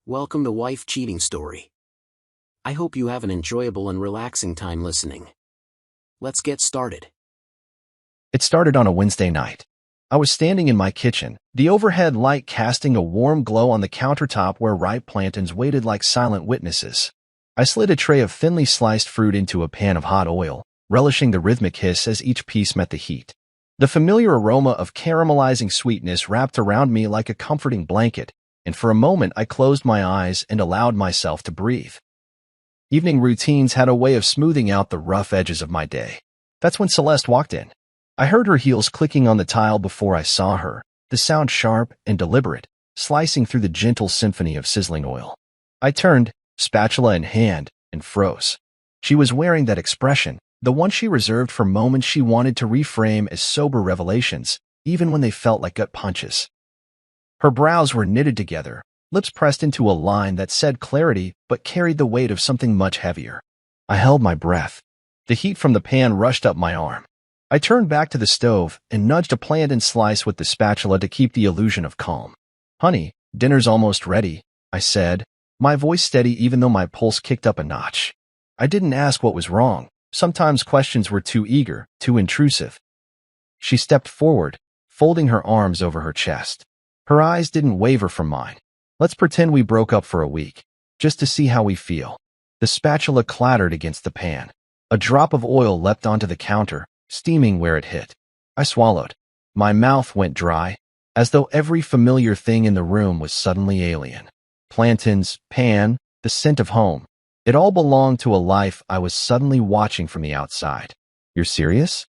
Welcome to Wife Cheating Story. I hope you have an enjoyable and relaxing time listening. Let's get started. It started on a Wednesday night. I was standing in my kitchen, the overhead light casting a warm glow on the countertop where ripe plantains waited like silent witnesses. I slid a tray of thinly sliced fruit into a pan of hot oil, relishing the rhythmic hiss as each piece met the heat. The familiar aroma of caramelizing sweetness wrapped around me like a comforting blanket, and for a moment I closed my eyes and allowed myself to breathe. Evening routines had a way of smoothing out the rough edges of my day. That's when Celeste walked in. I heard her heels clicking on the tile before I saw her, the sound sharp and deliberate, slicing through the gentle symphony of sizzling oil. I turned, spatula in hand, and froze. She was wearing that expression, the one she reserved for moments she wanted to reframe as sober revelations, even when they felt like gut punches. Her brows were knitted together, lips pressed into a line that said clarity but carried the weight of something much heavier. I held my breath. The heat from the pan rushed up my arm. I turned back to the stove and nudged a plantain slice with the spatula to keep the illusion of calm. "Honey, dinner's almost ready," I said, my voice steady even though my pulse kicked up a notch. I didn't ask what was wrong. Sometimes questions were too eager, too intrusive. She stepped forward, folding her arms over her chest. Her eyes didn't waver from mine. "Let's pretend we broke up for a week, just to see how we feel." The spatula clattered against the pan. A drop of oil leapt onto the counter, steaming where it hit. I swallowed. My mouth went dry, as though every familiar thing in the room was suddenly alien. Plantains, pan, the scent of home. It all belonged to a life I was suddenly watching from the outside. "You're serious?"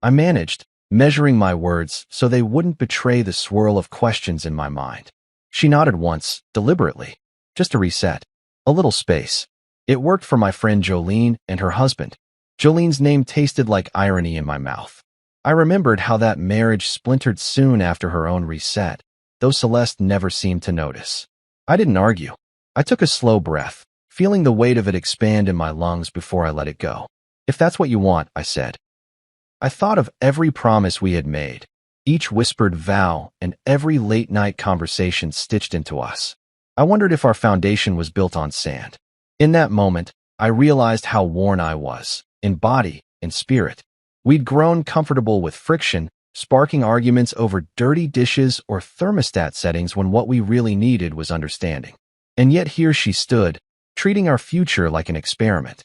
I managed, measuring my words so they wouldn't betray the swirl of questions in my mind. She nodded once, deliberately. Just a reset. A little space. It worked for my friend Jolene and her husband. Jolene's name tasted like irony in my mouth. I remembered how that marriage splintered soon after her own reset, though Celeste never seemed to notice. I didn't argue. I took a slow breath, feeling the weight of it expand in my lungs before I let it go. "If that's what you want," I said. I thought of every promise we had made, each whispered vow, and every late-night conversation stitched into us. I wondered if our foundation was built on sand. In that moment, I realized how worn I was, in body and spirit. We'd grown comfortable with friction, sparking arguments over dirty dishes or thermostat settings when what we really needed was understanding. And yet here she stood, treating our future like an experiment.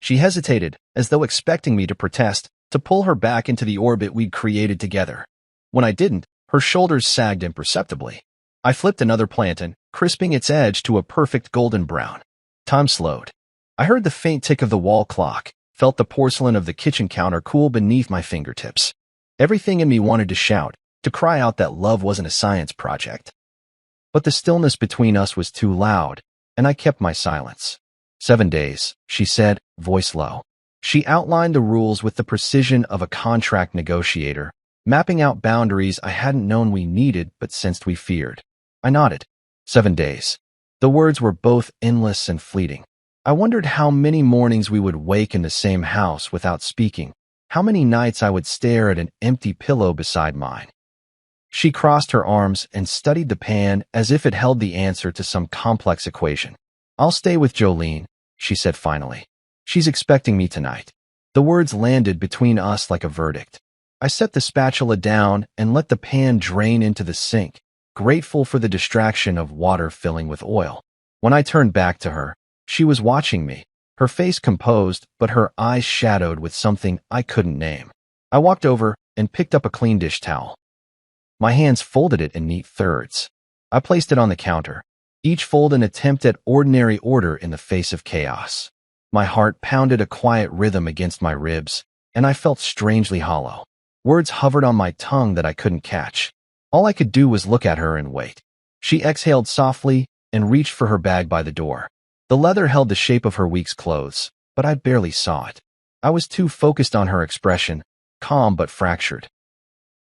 She hesitated, as though expecting me to protest, to pull her back into the orbit we'd created together. When I didn't, her shoulders sagged imperceptibly. I flipped another plantain, crisping its edge to a perfect golden brown. Time slowed. I heard the faint tick of the wall clock, felt the porcelain of the kitchen counter cool beneath my fingertips. Everything in me wanted to shout, to cry out that love wasn't a science project. But the stillness between us was too loud, and I kept my silence. 7 days, she said, voice low. She outlined the rules with the precision of a contract negotiator, mapping out boundaries I hadn't known we needed but sensed we feared. I nodded. 7 days. The words were both endless and fleeting. I wondered how many mornings we would wake in the same house without speaking, how many nights I would stare at an empty pillow beside mine. She crossed her arms and studied the pan as if it held the answer to some complex equation. "I'll stay with Jolene," she said finally. "She's expecting me tonight." The words landed between us like a verdict. I set the spatula down and let the pan drain into the sink, grateful for the distraction of water filling with oil. When I turned back to her, she was watching me, her face composed but her eyes shadowed with something I couldn't name. I walked over and picked up a clean dish towel. My hands folded it in neat thirds. I placed it on the counter, each fold an attempt at ordinary order in the face of chaos. My heart pounded a quiet rhythm against my ribs, and I felt strangely hollow. Words hovered on my tongue that I couldn't catch. All I could do was look at her and wait. She exhaled softly and reached for her bag by the door. The leather held the shape of her week's clothes, but I barely saw it. I was too focused on her expression, calm but fractured.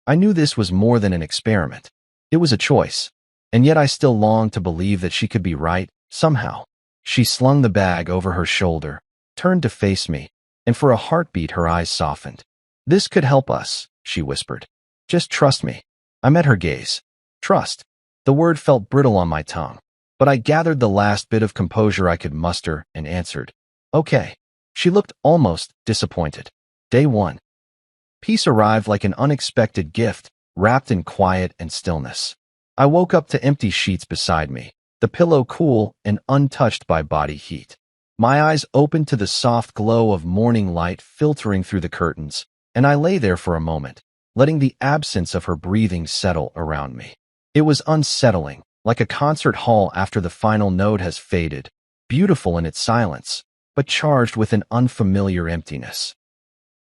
I knew this was more than an experiment. It was a choice, and yet I still longed to believe that she could be right, somehow. She slung the bag over her shoulder, turned to face me, and for a heartbeat her eyes softened. "This could help us," she whispered. "Just trust me." I met her gaze. Trust. The word felt brittle on my tongue. but I gathered the last bit of composure I could muster and answered, "Okay." She looked almost disappointed. Day 1. Peace arrived like an unexpected gift, wrapped in quiet and stillness. I woke up to empty sheets beside me, the pillow cool and untouched by body heat. My eyes opened to the soft glow of morning light filtering through the curtains, and I lay there for a moment, letting the absence of her breathing settle around me. It was unsettling, like a concert hall after the final note has faded, beautiful in its silence, but charged with an unfamiliar emptiness.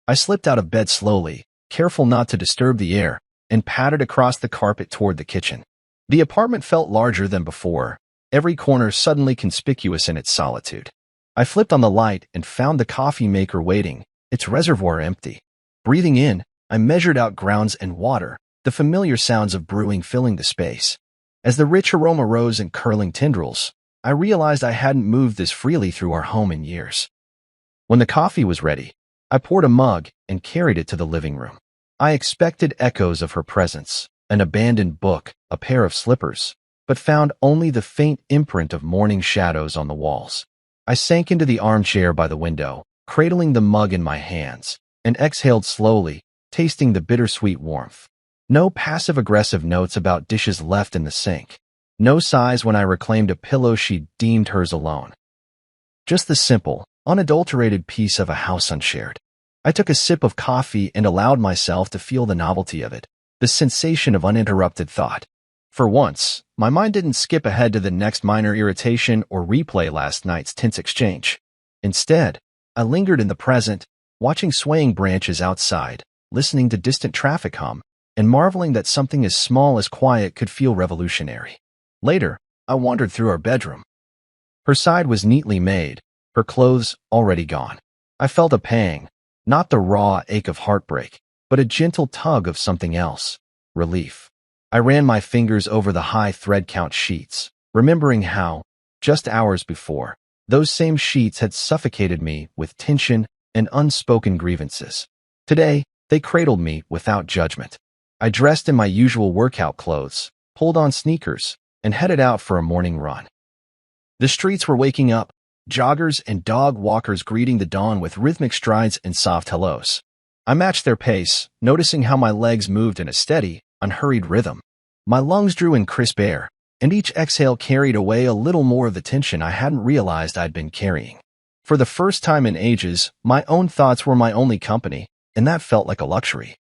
I slipped out of bed slowly, careful not to disturb the air, and padded across the carpet toward the kitchen. The apartment felt larger than before, every corner suddenly conspicuous in its solitude. I flipped on the light and found the coffee maker waiting, its reservoir empty. Breathing in, I measured out grounds and water, the familiar sounds of brewing filling the space. As the rich aroma rose in curling tendrils, I realized I hadn't moved this freely through our home in years. When the coffee was ready, I poured a mug and carried it to the living room. I expected echoes of her presence, an abandoned book, a pair of slippers, but found only the faint imprint of morning shadows on the walls. I sank into the armchair by the window, cradling the mug in my hands, and exhaled slowly, tasting the bittersweet warmth. No passive-aggressive notes about dishes left in the sink. No sighs when I reclaimed a pillow she deemed hers alone. Just the simple, unadulterated peace of a house unshared. I took a sip of coffee and allowed myself to feel the novelty of it, the sensation of uninterrupted thought. For once, my mind didn't skip ahead to the next minor irritation or replay last night's tense exchange. Instead, I lingered in the present, watching swaying branches outside, listening to distant traffic hum, and marveling that something as small as quiet could feel revolutionary. Later, I wandered through our bedroom. Her side was neatly made, her clothes already gone. I felt a pang, not the raw ache of heartbreak, but a gentle tug of something else, relief. I ran my fingers over the high thread count sheets, remembering how, just hours before, those same sheets had suffocated me with tension and unspoken grievances. Today, they cradled me without judgment. I dressed in my usual workout clothes, pulled on sneakers, and headed out for a morning run. The streets were waking up, joggers and dog walkers greeting the dawn with rhythmic strides and soft hellos. I matched their pace, noticing how my legs moved in a steady, unhurried rhythm. My lungs drew in crisp air, and each exhale carried away a little more of the tension I hadn't realized I'd been carrying. For the first time in ages, my own thoughts were my only company, and that felt like a luxury.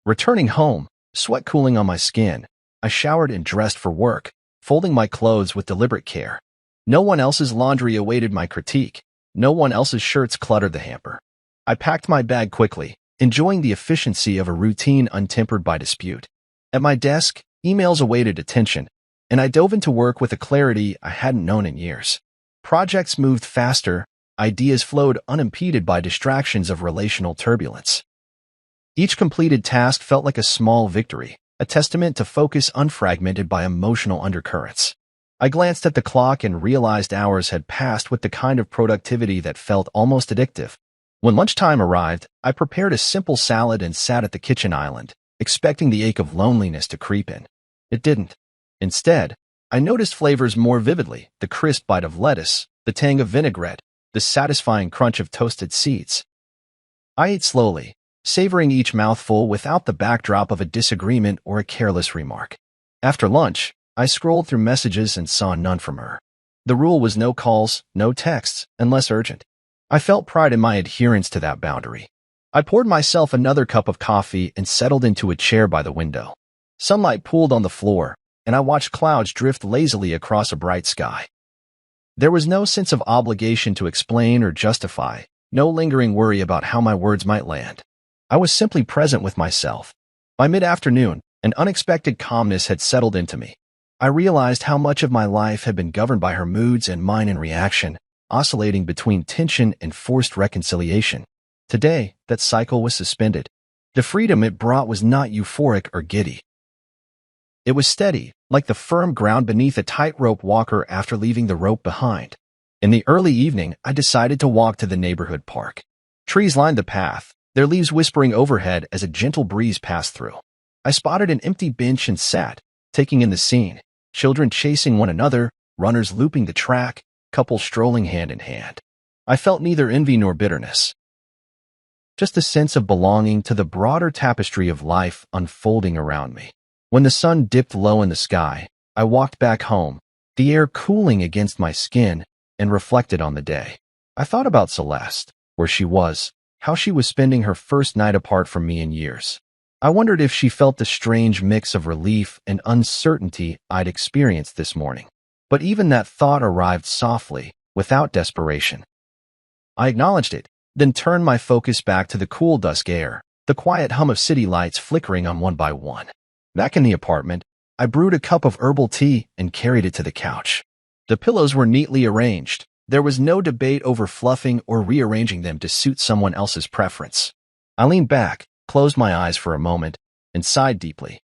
Returning home, sweat cooling on my skin, I showered and dressed for work, folding my clothes with deliberate care. No one else's laundry awaited my critique. No one else's shirts cluttered the hamper. I packed my bag quickly, enjoying the efficiency of a routine untempered by dispute. At my desk, emails awaited attention, and I dove into work with a clarity I hadn't known in years. Projects moved faster, ideas flowed unimpeded by distractions of relational turbulence. Each completed task felt like a small victory, a testament to focus unfragmented by emotional undercurrents. I glanced at the clock and realized hours had passed with the kind of productivity that felt almost addictive. When lunchtime arrived, I prepared a simple salad and sat at the kitchen island, expecting the ache of loneliness to creep in. It didn't. Instead, I noticed flavors more vividly, the crisp bite of lettuce, the tang of vinaigrette, the satisfying crunch of toasted seeds. I ate slowly, savoring each mouthful without the backdrop of a disagreement or a careless remark. After lunch, I scrolled through messages and saw none from her. The rule was no calls, no texts, unless urgent. I felt pride in my adherence to that boundary. I poured myself another cup of coffee and settled into a chair by the window. Sunlight pooled on the floor, and I watched clouds drift lazily across a bright sky. There was no sense of obligation to explain or justify, no lingering worry about how my words might land. I was simply present with myself. By mid-afternoon, an unexpected calmness had settled into me. I realized how much of my life had been governed by her moods and mine in reaction, oscillating between tension and forced reconciliation. Today, that cycle was suspended. The freedom it brought was not euphoric or giddy. It was steady, like the firm ground beneath a tightrope walker after leaving the rope behind. In the early evening, I decided to walk to the neighborhood park. Trees lined the path, their leaves whispering overhead as a gentle breeze passed through. I spotted an empty bench and sat, taking in the scene. Children chasing one another, runners looping the track, couples strolling hand in hand. I felt neither envy nor bitterness, just a sense of belonging to the broader tapestry of life unfolding around me. When the sun dipped low in the sky, I walked back home, the air cooling against my skin, and reflected on the day. I thought about Celeste, where she was, how she was spending her first night apart from me in years. I wondered if she felt the strange mix of relief and uncertainty I'd experienced this morning. But even that thought arrived softly, without desperation. I acknowledged it, then turned my focus back to the cool dusk air, the quiet hum of city lights flickering on one by one. Back in the apartment, I brewed a cup of herbal tea and carried it to the couch. The pillows were neatly arranged. There was no debate over fluffing or rearranging them to suit someone else's preference. I leaned back, closed my eyes for a moment, and sighed deeply.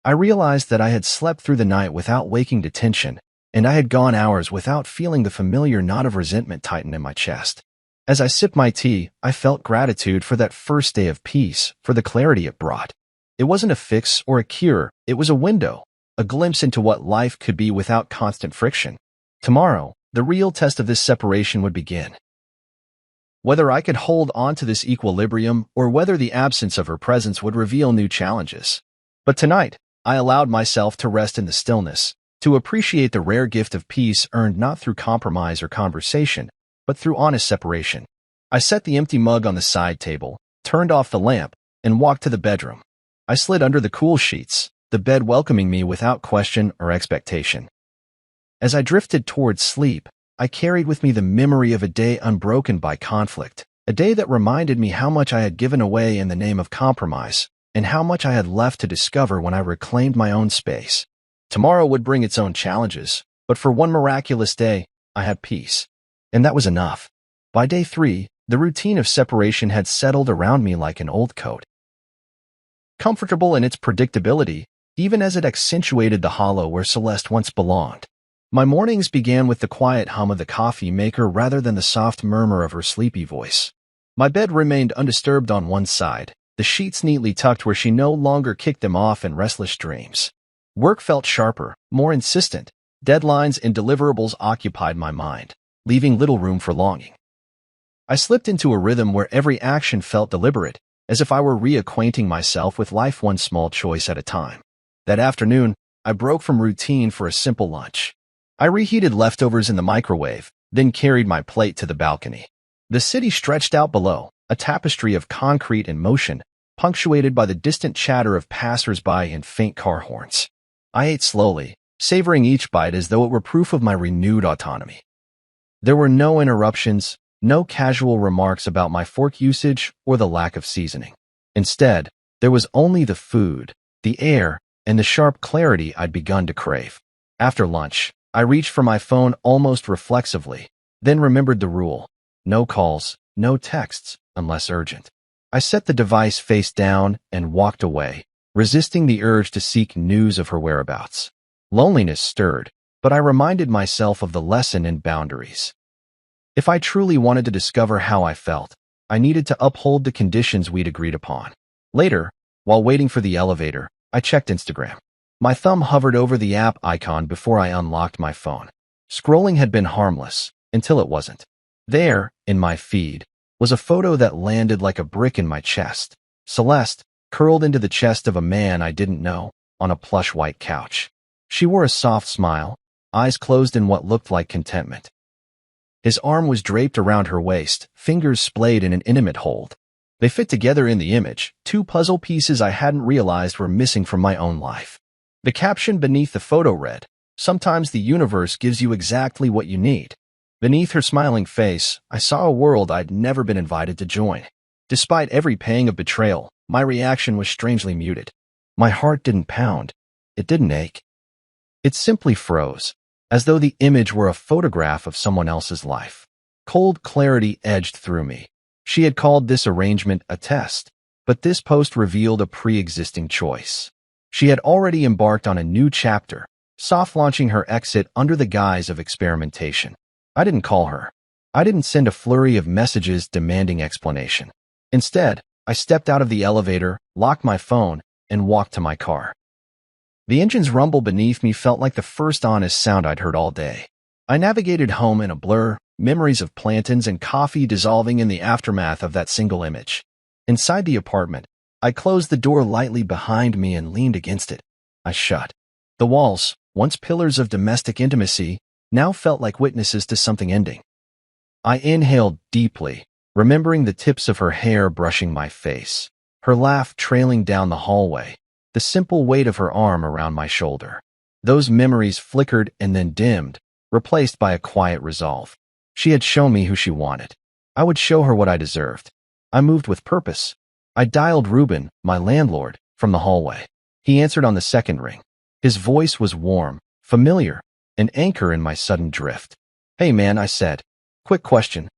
I realized that I had slept through the night without waking to tension, and I had gone hours without feeling the familiar knot of resentment tighten in my chest. As I sipped my tea, I felt gratitude for that first day of peace, for the clarity it brought. It wasn't a fix or a cure, it was a window, a glimpse into what life could be without constant friction. Tomorrow, the real test of this separation would begin. Whether I could hold on to this equilibrium or whether the absence of her presence would reveal new challenges. But tonight, I allowed myself to rest in the stillness, to appreciate the rare gift of peace earned not through compromise or conversation, but through honest separation. I set the empty mug on the side table, turned off the lamp, and walked to the bedroom. I slid under the cool sheets, the bed welcoming me without question or expectation. As I drifted towards sleep, I carried with me the memory of a day unbroken by conflict, a day that reminded me how much I had given away in the name of compromise, and how much I had left to discover when I reclaimed my own space. Tomorrow would bring its own challenges, but for one miraculous day, I had peace. And that was enough. By day 3, the routine of separation had settled around me like an old coat. Comfortable in its predictability, even as it accentuated the hollow where Celeste once belonged. My mornings began with the quiet hum of the coffee maker rather than the soft murmur of her sleepy voice. My bed remained undisturbed on one side, the sheets neatly tucked where she no longer kicked them off in restless dreams. Work felt sharper, more insistent. Deadlines and deliverables occupied my mind, leaving little room for longing. I slipped into a rhythm where every action felt deliberate, as if I were reacquainting myself with life one small choice at a time. That afternoon, I broke from routine for a simple lunch. I reheated leftovers in the microwave, then carried my plate to the balcony. The city stretched out below, a tapestry of concrete and motion, punctuated by the distant chatter of passers-by and faint car horns. I ate slowly, savoring each bite as though it were proof of my renewed autonomy. There were no interruptions, no casual remarks about my fork usage or the lack of seasoning. Instead, there was only the food, the air, and the sharp clarity I'd begun to crave. After lunch, I reached for my phone almost reflexively, then remembered the rule: no calls, no texts, unless urgent. I set the device face down and walked away, resisting the urge to seek news of her whereabouts. Loneliness stirred, but I reminded myself of the lesson in boundaries. If I truly wanted to discover how I felt, I needed to uphold the conditions we'd agreed upon. Later, while waiting for the elevator, I checked Instagram. My thumb hovered over the app icon before I unlocked my phone. Scrolling had been harmless, until it wasn't. There, in my feed, was a photo that landed like a brick in my chest. Celeste, curled into the chest of a man I didn't know, on a plush white couch. She wore a soft smile, eyes closed in what looked like contentment. His arm was draped around her waist, fingers splayed in an intimate hold. They fit together in the image, two puzzle pieces I hadn't realized were missing from my own life. The caption beneath the photo read, "Sometimes the universe gives you exactly what you need." Beneath her smiling face, I saw a world I'd never been invited to join. Despite every pang of betrayal, my reaction was strangely muted. My heart didn't pound. It didn't ache. It simply froze, as though the image were a photograph of someone else's life. Cold clarity edged through me. She had called this arrangement a test, but this post revealed a pre-existing choice. She had already embarked on a new chapter, soft-launching her exit under the guise of experimentation. I didn't call her. I didn't send a flurry of messages demanding explanation. Instead, I stepped out of the elevator, locked my phone, and walked to my car. The engine's rumble beneath me felt like the first honest sound I'd heard all day. I navigated home in a blur, memories of plantains and coffee dissolving in the aftermath of that single image. Inside the apartment, I closed the door lightly behind me and leaned against it. I shut. The walls, once pillars of domestic intimacy, now felt like witnesses to something ending. I inhaled deeply, remembering the tips of her hair brushing my face, her laugh trailing down the hallway, the simple weight of her arm around my shoulder. Those memories flickered and then dimmed, replaced by a quiet resolve. She had shown me who she wanted. I would show her what I deserved. I moved with purpose. I dialed Ruben, my landlord, from the hallway. He answered on the second ring. His voice was warm, familiar, an anchor in my sudden drift. "Hey man," I said. "Quick question.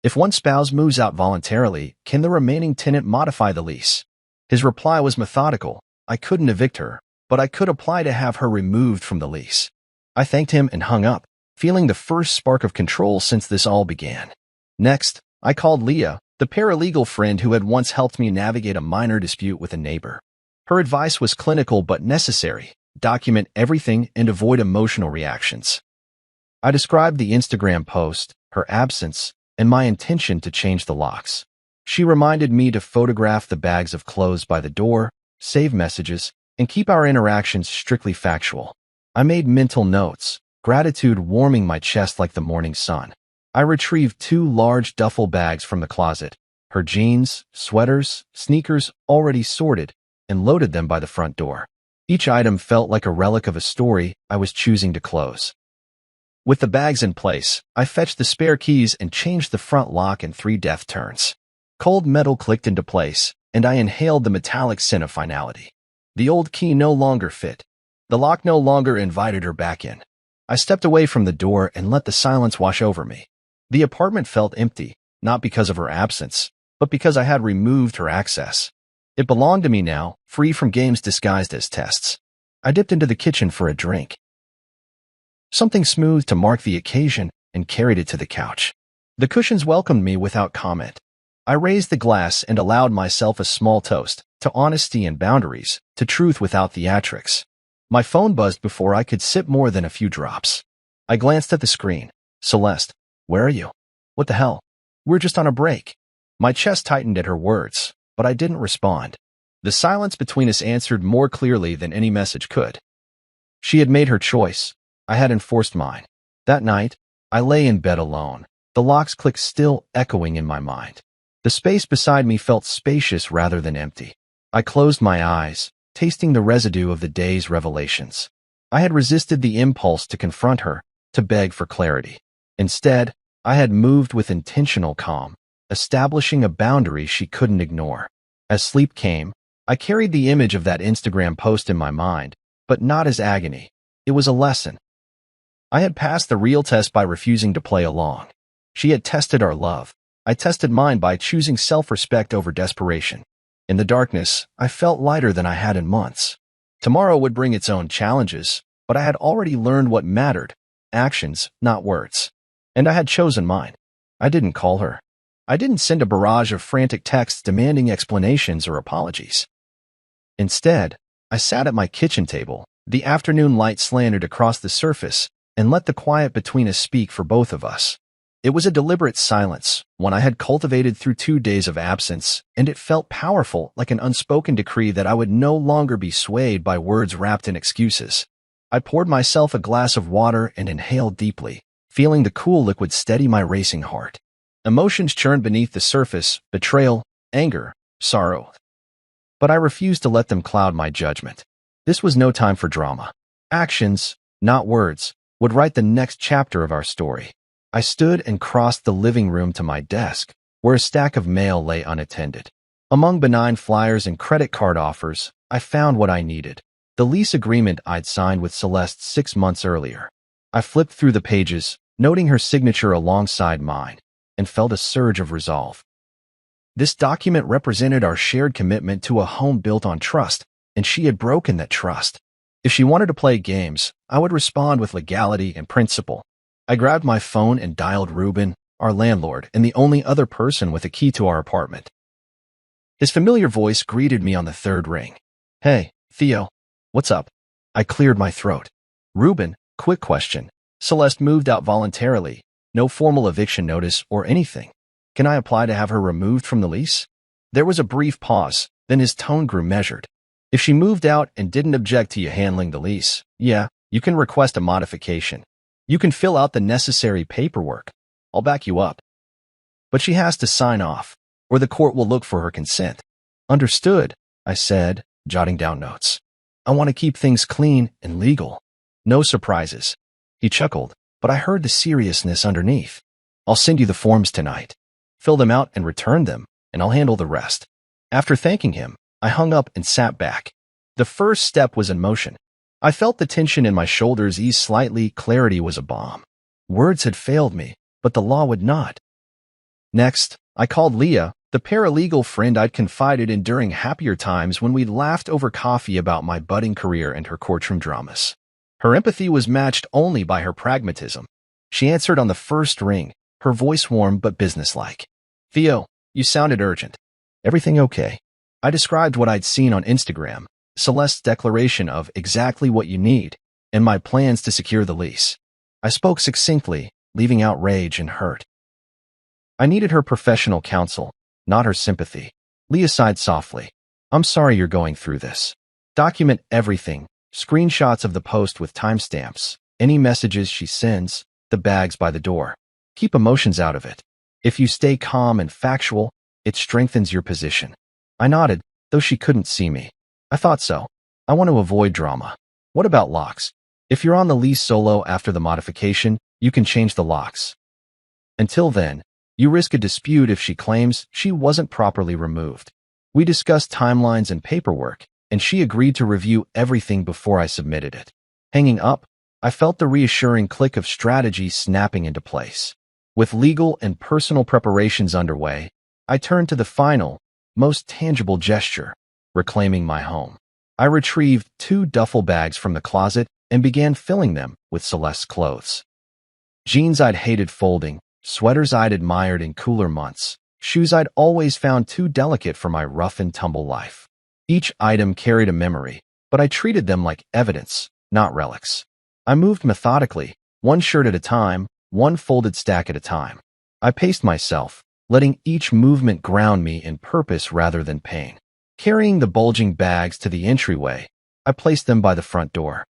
If one spouse moves out voluntarily, can the remaining tenant modify the lease?" His reply was methodical. I couldn't evict her, but I could apply to have her removed from the lease. I thanked him and hung up, feeling the first spark of control since this all began. Next, I called Leah, the paralegal friend who had once helped me navigate a minor dispute with a neighbor. Her advice was clinical but necessary. Document everything and avoid emotional reactions. I described the Instagram post, her absence, and my intention to change the locks. She reminded me to photograph the bags of clothes by the door, save messages, and keep our interactions strictly factual. I made mental notes, gratitude warming my chest like the morning sun. I retrieved 2 large duffel bags from the closet, her jeans, sweaters, sneakers already sorted, and loaded them by the front door. Each item felt like a relic of a story I was choosing to close. With the bags in place, I fetched the spare keys and changed the front lock in 3 deft turns. Cold metal clicked into place, and I inhaled the metallic scent of finality. The old key no longer fit. The lock no longer invited her back in. I stepped away from the door and let the silence wash over me. The apartment felt empty, not because of her absence, but because I had removed her access. It belonged to me now, free from games disguised as tests. I dipped into the kitchen for a drink. Something smooth to mark the occasion and carried it to the couch. The cushions welcomed me without comment. I raised the glass and allowed myself a small toast, to honesty and boundaries, to truth without theatrics. My phone buzzed before I could sip more than a few drops. I glanced at the screen. "Celeste, where are you? What the hell? We're just on a break." My chest tightened at her words, but I didn't respond. The silence between us answered more clearly than any message could. She had made her choice. I had enforced mine. That night, I lay in bed alone, the lock's click still echoing in my mind. The space beside me felt spacious rather than empty. I closed my eyes, tasting the residue of the day's revelations. I had resisted the impulse to confront her, to beg for clarity. Instead, I had moved with intentional calm, establishing a boundary she couldn't ignore. As sleep came, I carried the image of that Instagram post in my mind, but not as agony. It was a lesson. I had passed the real test by refusing to play along. She had tested our love. I tested mine by choosing self-respect over desperation. In the darkness, I felt lighter than I had in months. Tomorrow would bring its own challenges, but I had already learned what mattered. Actions, not words. And I had chosen mine. I didn't call her. I didn't send a barrage of frantic texts demanding explanations or apologies. Instead, I sat at my kitchen table, the afternoon light slanted across the surface, and let the quiet between us speak for both of us. It was a deliberate silence, one I had cultivated through 2 days of absence, and it felt powerful, like an unspoken decree that I would no longer be swayed by words wrapped in excuses. I poured myself a glass of water and inhaled deeply, feeling the cool liquid steady my racing heart. Emotions churned beneath the surface: betrayal, anger, sorrow. But I refused to let them cloud my judgment. This was no time for drama. Actions, not words, would write the next chapter of our story. I stood and crossed the living room to my desk, where a stack of mail lay unattended. Among benign flyers and credit card offers, I found what I needed: the lease agreement I'd signed with Celeste 6 months earlier. I flipped through the pages, noting her signature alongside mine, and felt a surge of resolve. This document represented our shared commitment to a home built on trust, and she had broken that trust. If she wanted to play games, I would respond with legality and principle. I grabbed my phone and dialed Ruben, our landlord, and the only other person with a key to our apartment. His familiar voice greeted me on the 3rd ring. "Hey, Theo. What's up?" I cleared my throat. Ruben, quick question. Celeste moved out voluntarily. No formal eviction notice or anything. Can I apply to have her removed from the lease? There was a brief pause, then his tone grew measured. If she moved out and didn't object to you handling the lease, yeah, you can request a modification. You can fill out the necessary paperwork. I'll back you up. But she has to sign off, or the court will look for her consent. Understood, I said, jotting down notes. I want to keep things clean and legal. No surprises. He chuckled, but I heard the seriousness underneath. I'll send you the forms tonight. Fill them out and return them, and I'll handle the rest. After thanking him, I hung up and sat back. The first step was in motion. I felt the tension in my shoulders ease slightly. Clarity was a bomb. Words had failed me, but the law would not. Next, I called Leah, the paralegal friend I'd confided in during happier times when we'd laughed over coffee about my budding career and her courtroom dramas. Her empathy was matched only by her pragmatism. She answered on the first ring, her voice warm but businesslike. Theo, you sounded urgent. Everything okay? I described what I'd seen on Instagram, Celeste's declaration of exactly what you need, and my plans to secure the lease. I spoke succinctly, leaving out rage and hurt. I needed her professional counsel, not her sympathy. Leah sighed softly. I'm sorry you're going through this. Document everything, screenshots of the post with timestamps, any messages she sends, the bags by the door. Keep emotions out of it. If you stay calm and factual, it strengthens your position. I nodded, though she couldn't see me. I thought so. I want to avoid drama. What about locks? If you're on the lease solo after the modification, you can change the locks. Until then, you risk a dispute if she claims she wasn't properly removed. We discussed timelines and paperwork, and she agreed to review everything before I submitted it. Hanging up, I felt the reassuring click of strategy snapping into place. With legal and personal preparations underway, I turned to the final, most tangible gesture, reclaiming my home. I retrieved 2 duffel bags from the closet and began filling them with Celeste's clothes. Jeans I'd hated folding, sweaters I'd admired in cooler months, shoes I'd always found too delicate for my rough and tumble life. Each item carried a memory, but I treated them like evidence, not relics. I moved methodically, one shirt at a time, one folded stack at a time. I paced myself, letting each movement ground me in purpose rather than pain. Carrying the bulging bags to the entryway, I placed them by the front door.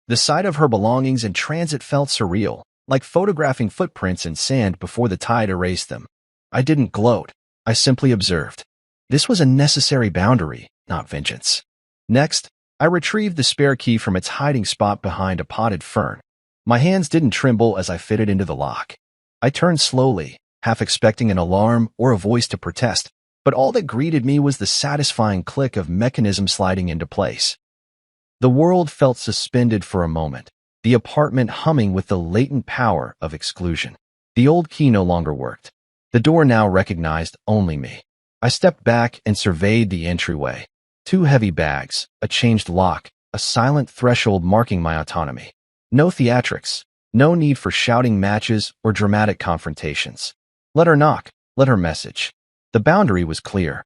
The sight of her belongings in transit felt surreal, like photographing footprints in sand before the tide erased them. I didn't gloat. I simply observed. This was a necessary boundary, not vengeance. Next, I retrieved the spare key from its hiding spot behind a potted fern. My hands didn't tremble as I fitted into the lock. I turned slowly, half expecting an alarm or a voice to protest, but all that greeted me was the satisfying click of mechanism sliding into place. The world felt suspended for a moment, the apartment humming with the latent power of exclusion. The old key no longer worked. The door now recognized only me. I stepped back and surveyed the entryway. 2 heavy bags, a changed lock, a silent threshold marking my autonomy. No theatrics, no need for shouting matches or dramatic confrontations. Let her knock, let her message. The boundary was clear.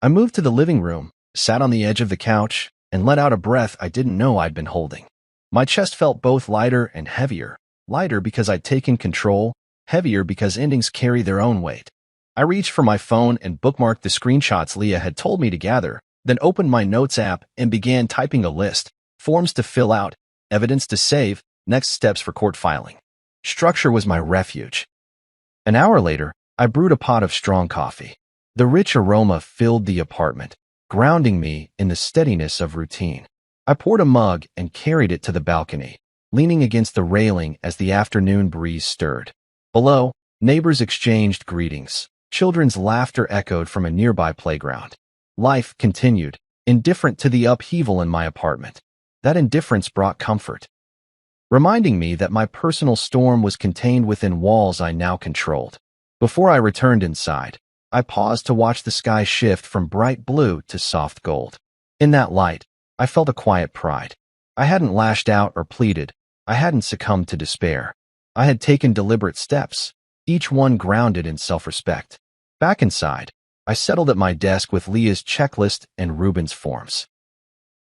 I moved to the living room, sat on the edge of the couch, and let out a breath I didn't know I'd been holding. My chest felt both lighter and heavier, lighter because I'd taken control, heavier because endings carry their own weight. I reached for my phone and bookmarked the screenshots Leah had told me to gather, then opened my notes app and began typing a list, forms to fill out, evidence to save, next steps for court filing. Structure was my refuge. An hour later, I brewed a pot of strong coffee. The rich aroma filled the apartment, grounding me in the steadiness of routine. I poured a mug and carried it to the balcony, leaning against the railing as the afternoon breeze stirred. Below, neighbors exchanged greetings. Children's laughter echoed from a nearby playground. Life continued, indifferent to the upheaval in my apartment. That indifference brought comfort, reminding me that my personal storm was contained within walls I now controlled. Before I returned inside, I paused to watch the sky shift from bright blue to soft gold. In that light, I felt a quiet pride. I hadn't lashed out or pleaded. I hadn't succumbed to despair. I had taken deliberate steps, each one grounded in self-respect. Back inside, I settled at my desk with Leah's checklist and Ruben's forms.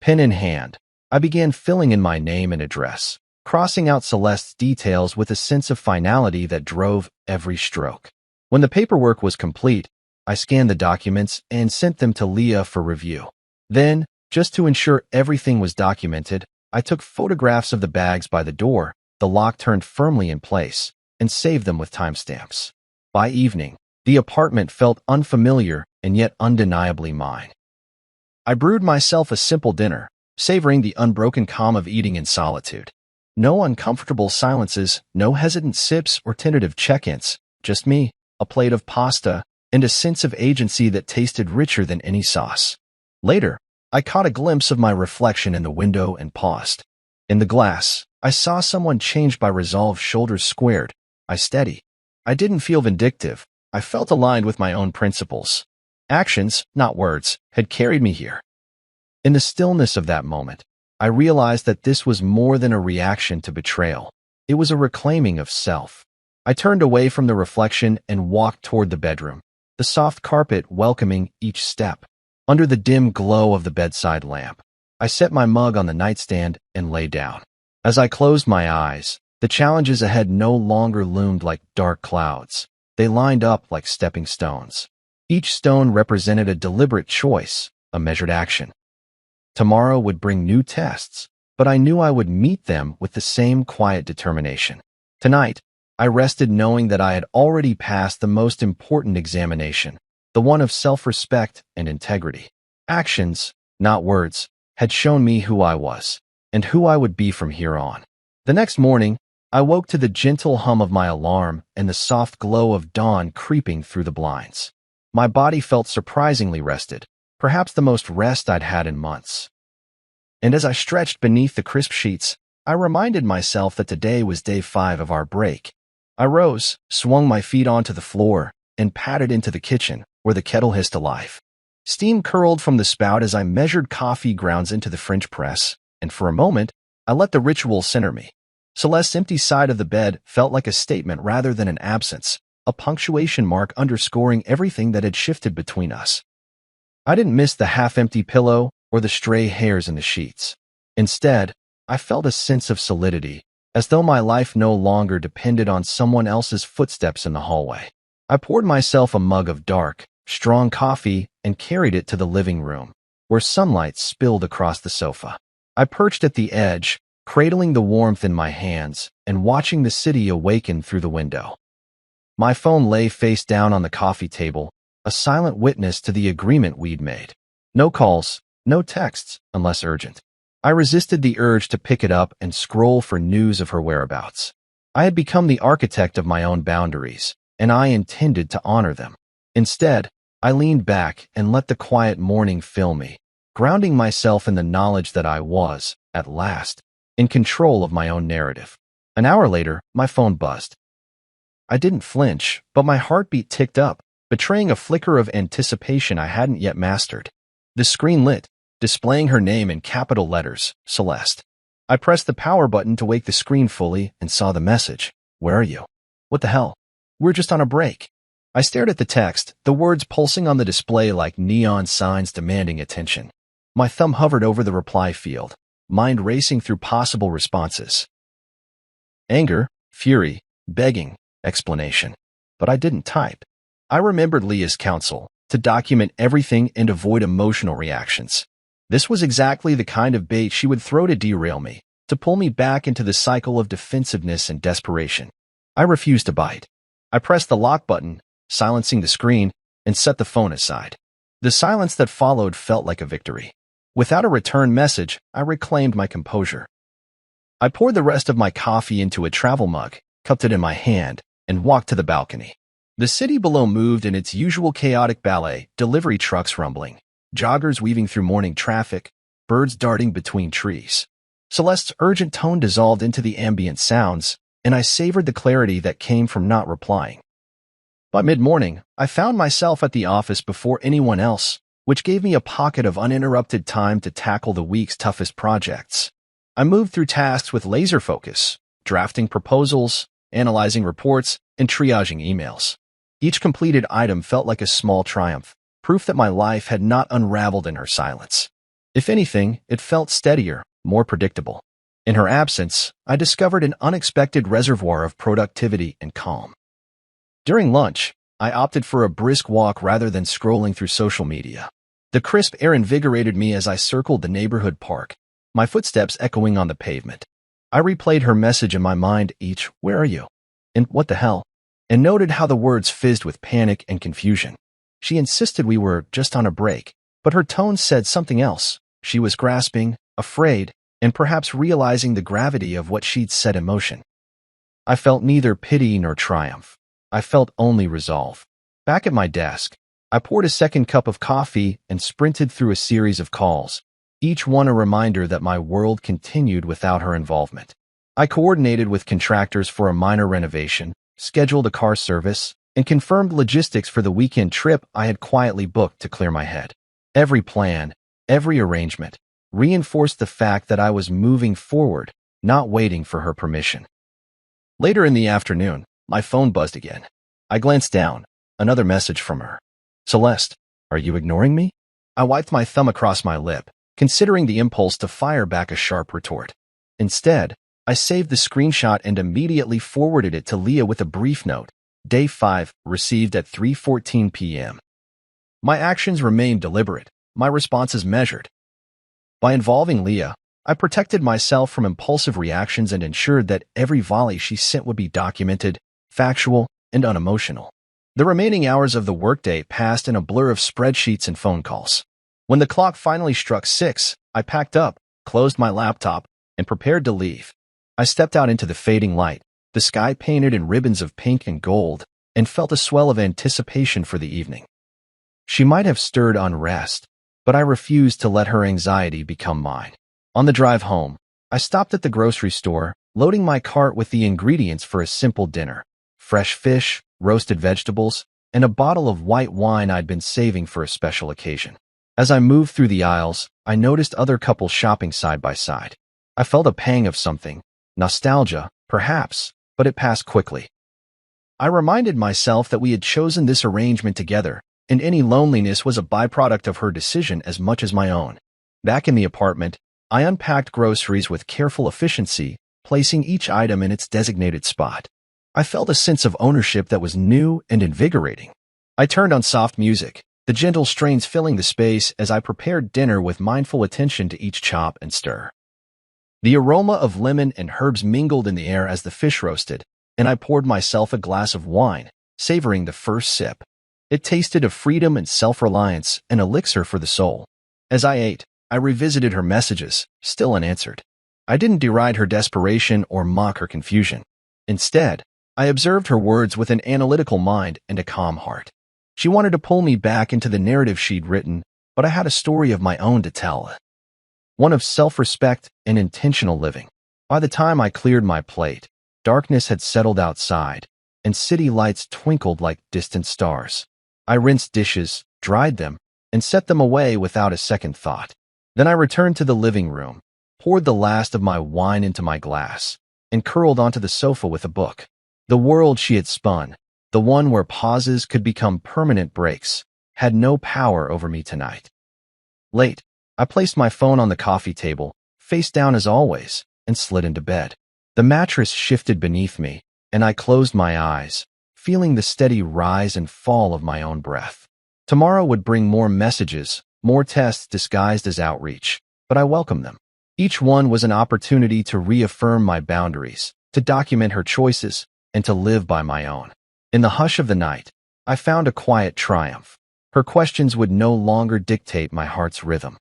Pen in hand, I began filling in my name and address, crossing out Celeste's details with a sense of finality that drove every stroke. When the paperwork was complete, I scanned the documents and sent them to Leah for review. Then, just to ensure everything was documented, I took photographs of the bags by the door, the lock turned firmly in place, and saved them with timestamps. By evening, the apartment felt unfamiliar and yet undeniably mine. I brewed myself a simple dinner, savoring the unbroken calm of eating in solitude. No uncomfortable silences, no hesitant sips or tentative check-ins, just me, a plate of pasta, and a sense of agency that tasted richer than any sauce. Later, I caught a glimpse of my reflection in the window and paused. In the glass, I saw someone changed by resolve, shoulders squared, eyes steady. I didn't feel vindictive. I felt aligned with my own principles. Actions, not words, had carried me here. In the stillness of that moment, I realized that this was more than a reaction to betrayal. It was a reclaiming of self. I turned away from the reflection and walked toward the bedroom, the soft carpet welcoming each step. Under the dim glow of the bedside lamp, I set my mug on the nightstand and lay down. As I closed my eyes, the challenges ahead no longer loomed like dark clouds. They lined up like stepping stones. Each stone represented a deliberate choice, a measured action. Tomorrow would bring new tests, but I knew I would meet them with the same quiet determination. Tonight, I rested knowing that I had already passed the most important examination, the one of self-respect and integrity. Actions, not words, had shown me who I was, and who I would be from here on. The next morning, I woke to the gentle hum of my alarm and the soft glow of dawn creeping through the blinds. My body felt surprisingly rested, perhaps the most rest I'd had in months. And as I stretched beneath the crisp sheets, I reminded myself that today was day 5 of our break. I rose, swung my feet onto the floor, and padded into the kitchen, where the kettle hissed alive. Steam curled from the spout as I measured coffee grounds into the French press, and for a moment, I let the ritual center me. Celeste's empty side of the bed felt like a statement rather than an absence, a punctuation mark underscoring everything that had shifted between us. I didn't miss the half-empty pillow or the stray hairs in the sheets. Instead, I felt a sense of solidity, as though my life no longer depended on someone else's footsteps in the hallway. I poured myself a mug of dark, strong coffee and carried it to the living room, where sunlight spilled across the sofa. I perched at the edge, cradling the warmth in my hands and watching the city awaken through the window. My phone lay face down on the coffee table, a silent witness to the agreement we'd made. No calls, no texts, unless urgent. I resisted the urge to pick it up and scroll for news of her whereabouts. I had become the architect of my own boundaries, and I intended to honor them. Instead, I leaned back and let the quiet morning fill me, grounding myself in the knowledge that I was, at last, in control of my own narrative. An hour later, my phone buzzed. I didn't flinch, but my heartbeat ticked up, betraying a flicker of anticipation I hadn't yet mastered. The screen lit, displaying her name in capital letters, Celeste. I pressed the power button to wake the screen fully and saw the message. "Where are you?" "What the hell? We're just on a break." I stared at the text, the words pulsing on the display like neon signs demanding attention. My thumb hovered over the reply field, mind racing through possible responses. Anger, fury, begging, explanation. But I didn't type. I remembered Leah's counsel, to document everything and avoid emotional reactions. This was exactly the kind of bait she would throw to derail me, to pull me back into the cycle of defensiveness and desperation. I refused to bite. I pressed the lock button, silencing the screen, and set the phone aside. The silence that followed felt like a victory. Without a return message, I reclaimed my composure. I poured the rest of my coffee into a travel mug, cupped it in my hand, and walked to the balcony. The city below moved in its usual chaotic ballet, delivery trucks rumbling, joggers weaving through morning traffic, birds darting between trees. Celeste's urgent tone dissolved into the ambient sounds, and I savored the clarity that came from not replying. By mid-morning, I found myself at the office before anyone else, which gave me a pocket of uninterrupted time to tackle the week's toughest projects. I moved through tasks with laser focus, drafting proposals, analyzing reports, and triaging emails. Each completed item felt like a small triumph, proof that my life had not unraveled in her silence. If anything, it felt steadier, more predictable. In her absence, I discovered an unexpected reservoir of productivity and calm. During lunch, I opted for a brisk walk rather than scrolling through social media. The crisp air invigorated me as I circled the neighborhood park, my footsteps echoing on the pavement. I replayed her message in my mind, each, "Where are you?" and "What the hell?" and noted how the words fizzed with panic and confusion. She insisted we were just on a break, but her tone said something else. She was grasping, afraid, and perhaps realizing the gravity of what she'd set in motion. I felt neither pity nor triumph. I felt only resolve. Back at my desk, I poured a second cup of coffee and sprinted through a series of calls, each one a reminder that my world continued without her involvement. I coordinated with contractors for a minor renovation, scheduled a car service, and confirmed logistics for the weekend trip I had quietly booked to clear my head. Every plan, every arrangement, reinforced the fact that I was moving forward, not waiting for her permission. Later in the afternoon, my phone buzzed again. I glanced down. Another message from her. "Celeste, are you ignoring me?" I wiped my thumb across my lip, considering the impulse to fire back a sharp retort. Instead, I saved the screenshot and immediately forwarded it to Leah with a brief note. Day 5, received at 3:14 p.m. My actions remained deliberate, my responses measured. By involving Leah, I protected myself from impulsive reactions and ensured that every volley she sent would be documented, factual, and unemotional. The remaining hours of the workday passed in a blur of spreadsheets and phone calls. When the clock finally struck 6, I packed up, closed my laptop, and prepared to leave. I stepped out into the fading light, the sky painted in ribbons of pink and gold, and felt a swell of anticipation for the evening. She might have stirred unrest, but I refused to let her anxiety become mine. On the drive home, I stopped at the grocery store, loading my cart with the ingredients for a simple dinner: fresh fish, roasted vegetables, and a bottle of white wine I'd been saving for a special occasion. As I moved through the aisles, I noticed other couples shopping side by side. I felt a pang of something, nostalgia, perhaps, but it passed quickly. I reminded myself that we had chosen this arrangement together, and any loneliness was a byproduct of her decision as much as my own. Back in the apartment, I unpacked groceries with careful efficiency, placing each item in its designated spot. I felt a sense of ownership that was new and invigorating. I turned on soft music, the gentle strains filling the space as I prepared dinner with mindful attention to each chop and stir. The aroma of lemon and herbs mingled in the air as the fish roasted, and I poured myself a glass of wine, savoring the first sip. It tasted of freedom and self-reliance, an elixir for the soul. As I ate, I revisited her messages, still unanswered. I didn't deride her desperation or mock her confusion. Instead, I observed her words with an analytical mind and a calm heart. She wanted to pull me back into the narrative she'd written, but I had a story of my own to tell. One of self-respect and intentional living. By the time I cleared my plate, darkness had settled outside, and city lights twinkled like distant stars. I rinsed dishes, dried them, and set them away without a second thought. Then I returned to the living room, poured the last of my wine into my glass, and curled onto the sofa with a book. The world she had spun, the one where pauses could become permanent breaks, had no power over me tonight. Late, I placed my phone on the coffee table, face down as always, and slid into bed. The mattress shifted beneath me, and I closed my eyes, feeling the steady rise and fall of my own breath. Tomorrow would bring more messages, more tests disguised as outreach, but I welcomed them. Each one was an opportunity to reaffirm my boundaries, to document her choices, and to live by my own. In the hush of the night, I found a quiet triumph. Her questions would no longer dictate my heart's rhythm.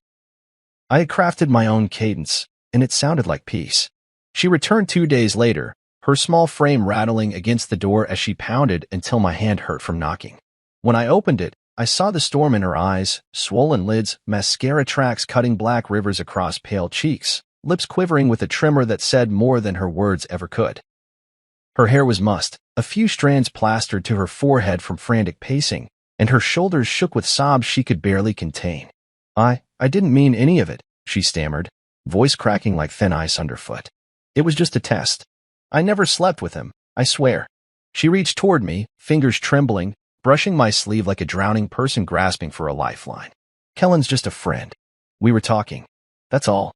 I had crafted my own cadence, and it sounded like peace. She returned 2 days later, her small frame rattling against the door as she pounded until my hand hurt from knocking. When I opened it, I saw the storm in her eyes, swollen lids, mascara tracks cutting black rivers across pale cheeks, lips quivering with a tremor that said more than her words ever could. Her hair was mussed, a few strands plastered to her forehead from frantic pacing, and her shoulders shook with sobs she could barely contain. I didn't mean any of it, she stammered, voice cracking like thin ice underfoot. It was just a test. I never slept with him, I swear. She reached toward me, fingers trembling, brushing my sleeve like a drowning person grasping for a lifeline. Kellen's just a friend. We were talking. That's all.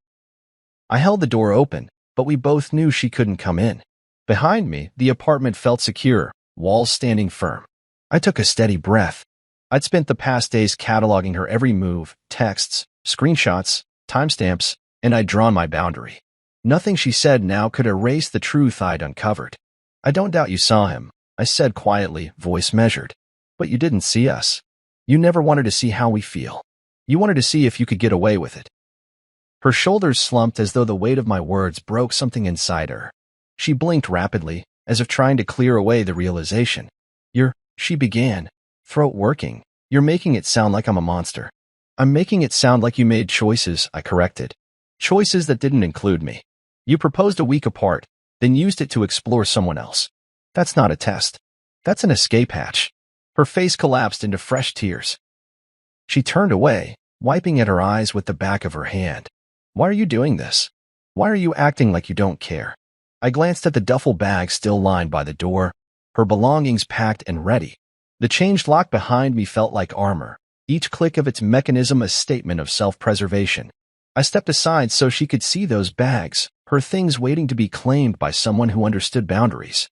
I held the door open, but we both knew she couldn't come in. Behind me, the apartment felt secure, walls standing firm. I took a steady breath. I'd spent the past days cataloging her every move, texts, screenshots, timestamps, and I'd drawn my boundary. Nothing she said now could erase the truth I'd uncovered. I don't doubt you saw him, I said quietly, voice measured. But you didn't see us. You never wanted to see how we feel. You wanted to see if you could get away with it. Her shoulders slumped as though the weight of my words broke something inside her. She blinked rapidly, as if trying to clear away the realization. She began, throat working. You're making it sound like I'm a monster. I'm making it sound like you made choices, I corrected. Choices that didn't include me. You proposed a week apart, then used it to explore someone else. That's not a test. That's an escape hatch. Her face collapsed into fresh tears. She turned away, wiping at her eyes with the back of her hand. Why are you doing this? Why are you acting like you don't care? I glanced at the duffel bag still lined by the door, her belongings packed and ready. The changed lock behind me felt like armor, each click of its mechanism a statement of self-preservation. I stepped aside so she could see those bags, her things waiting to be claimed by someone who understood boundaries.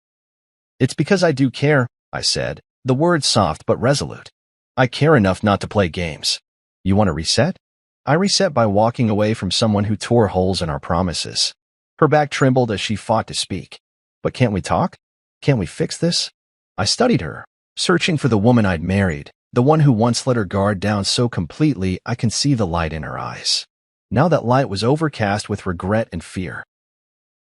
It's because I do care, I said, the words soft but resolute. I care enough not to play games. You want to reset? I reset by walking away from someone who tore holes in our promises. Her back trembled as she fought to speak. But can't we talk? Can't we fix this? I studied her, searching for the woman I'd married, the one who once let her guard down so completely I can see the light in her eyes. Now that light was overcast with regret and fear.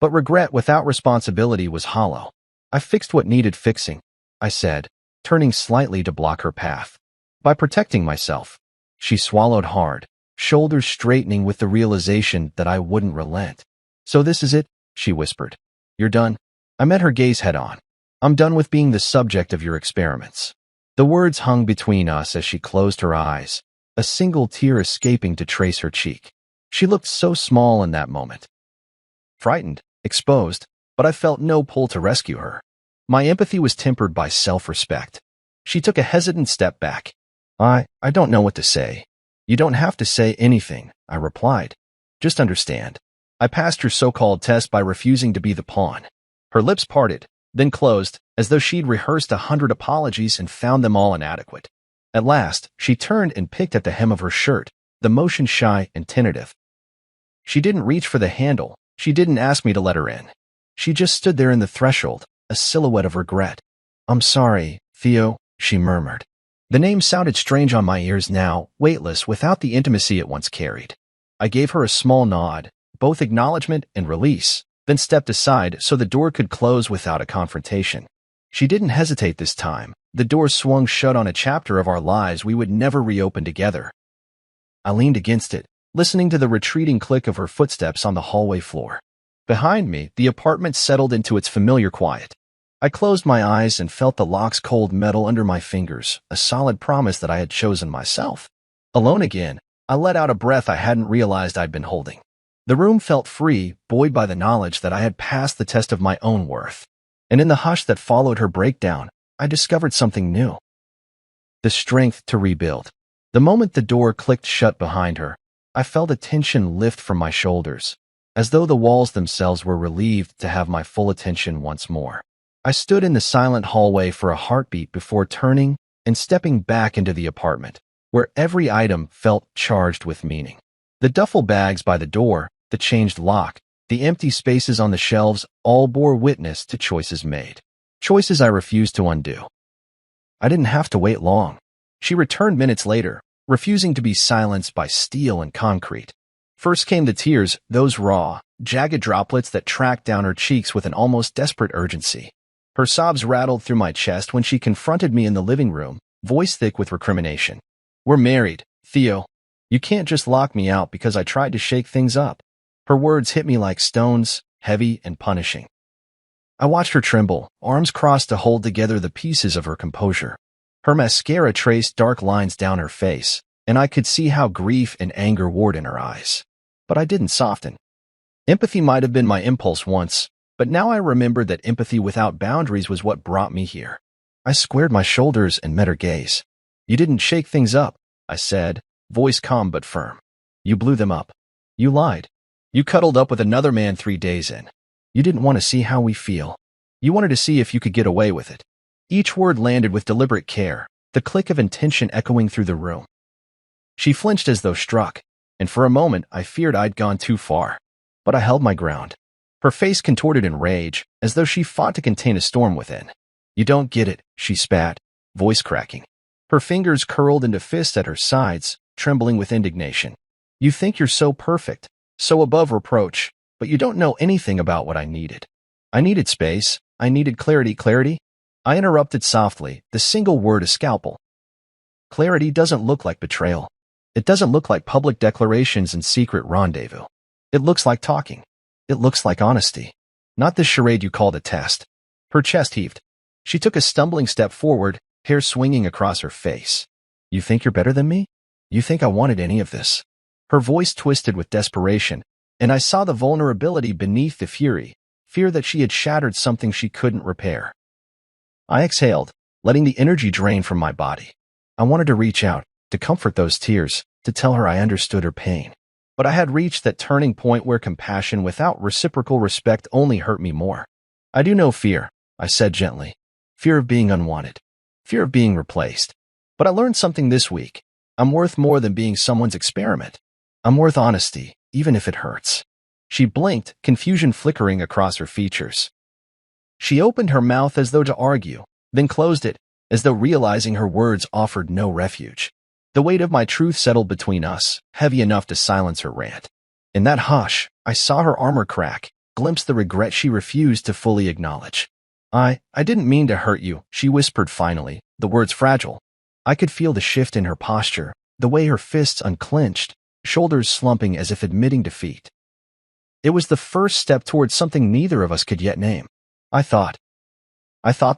But regret without responsibility was hollow. I fixed what needed fixing, I said, turning slightly to block her path. By protecting myself. She swallowed hard, shoulders straightening with the realization that I wouldn't relent. So this is it, she whispered. You're done. I met her gaze head on. I'm done with being the subject of your experiments. The words hung between us as she closed her eyes, a single tear escaping to trace her cheek. She looked so small in that moment. Frightened, exposed, but I felt no pull to rescue her. My empathy was tempered by self-respect. She took a hesitant step back. I don't know what to say. You don't have to say anything, I replied. Just understand. I passed her so-called test by refusing to be the pawn. Her lips parted, then closed, as though she'd rehearsed 100 apologies and found them all inadequate. At last, she turned and picked at the hem of her shirt, the motion shy and tentative. She didn't reach for the handle. She didn't ask me to let her in. She just stood there in the threshold, a silhouette of regret. I'm sorry, Theo, she murmured. The name sounded strange on my ears now, weightless without the intimacy it once carried. I gave her a small nod, both acknowledgement and release, then stepped aside so the door could close without a confrontation. She didn't hesitate this time. The door swung shut on a chapter of our lives we would never reopen together. I leaned against it, listening to the retreating click of her footsteps on the hallway floor. Behind me, the apartment settled into its familiar quiet. I closed my eyes and felt the lock's cold metal under my fingers, a solid promise that I had chosen myself. Alone again, I let out a breath I hadn't realized I'd been holding. The room felt free, buoyed by the knowledge that I had passed the test of my own worth. And in the hush that followed her breakdown, I discovered something new. The strength to rebuild. The moment the door clicked shut behind her, I felt a tension lift from my shoulders, as though the walls themselves were relieved to have my full attention once more. I stood in the silent hallway for a heartbeat before turning and stepping back into the apartment, where every item felt charged with meaning. The duffel bags by the door, the changed lock, the empty spaces on the shelves all bore witness to choices made. Choices I refused to undo. I didn't have to wait long. She returned minutes later, refusing to be silenced by steel and concrete. First came the tears, those raw, jagged droplets that tracked down her cheeks with an almost desperate urgency. Her sobs rattled through my chest when she confronted me in the living room, voice thick with recrimination. We're married, Theo. You can't just lock me out because I tried to shake things up. Her words hit me like stones, heavy and punishing. I watched her tremble, arms crossed to hold together the pieces of her composure. Her mascara traced dark lines down her face, and I could see how grief and anger warred in her eyes. But I didn't soften. Empathy might have been my impulse once, but now I remembered that empathy without boundaries was what brought me here. I squared my shoulders and met her gaze. You didn't shake things up, I said, voice calm but firm. You blew them up. You lied. You cuddled up with another man 3 days in. You didn't want to see how we feel. You wanted to see if you could get away with it. Each word landed with deliberate care, the click of intention echoing through the room. She flinched as though struck, and for a moment I feared I'd gone too far. But I held my ground. Her face contorted in rage, as though she fought to contain a storm within. You don't get it, she spat, voice cracking. Her fingers curled into fists at her sides, trembling with indignation. You think you're so perfect, so above reproach, but you don't know anything about what I needed. I needed space. I needed clarity. Clarity? I interrupted softly, the single word a scalpel. Clarity doesn't look like betrayal. It doesn't look like public declarations and secret rendezvous. It looks like talking. It looks like honesty. Not this charade you called a test. Her chest heaved. She took a stumbling step forward, hair swinging across her face. You think you're better than me? You think I wanted any of this? Her voice twisted with desperation, and I saw the vulnerability beneath the fury, fear that she had shattered something she couldn't repair. I exhaled, letting the energy drain from my body. I wanted to reach out, to comfort those tears, to tell her I understood her pain. But I had reached that turning point where compassion without reciprocal respect only hurt me more. I do know fear, I said gently. Fear of being unwanted. Fear of being replaced. But I learned something this week. I'm worth more than being someone's experiment. I'm worth honesty, even if it hurts. She blinked, confusion flickering across her features. She opened her mouth as though to argue, then closed it, as though realizing her words offered no refuge. The weight of my truth settled between us, heavy enough to silence her rant. In that hush, I saw her armor crack, glimpsed the regret she refused to fully acknowledge. I didn't mean to hurt you, she whispered finally, the words fragile. I could feel the shift in her posture, the way her fists unclenched, shoulders slumping as if admitting defeat. It was the first step towards something neither of us could yet name. I thought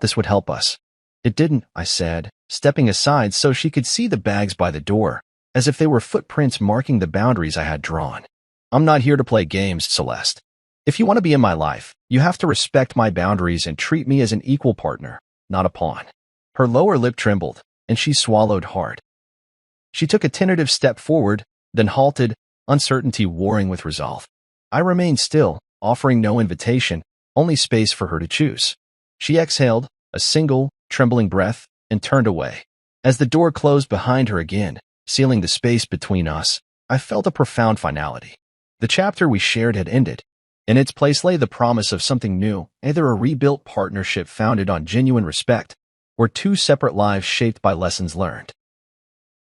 this would help us. It didn't, I said, stepping aside so she could see the bags by the door, as if they were footprints marking the boundaries I had drawn. I'm not here to play games, Celeste. If you want to be in my life, you have to respect my boundaries and treat me as an equal partner, not a pawn. Her lower lip trembled, and she swallowed hard. She took a tentative step forward, then halted, uncertainty warring with resolve. I remained still, offering no invitation, only space for her to choose. She exhaled, a single, trembling breath, and turned away. As the door closed behind her again, sealing the space between us, I felt a profound finality. The chapter we shared had ended. In its place lay the promise of something new, either a rebuilt partnership founded on genuine respect, or two separate lives shaped by lessons learned.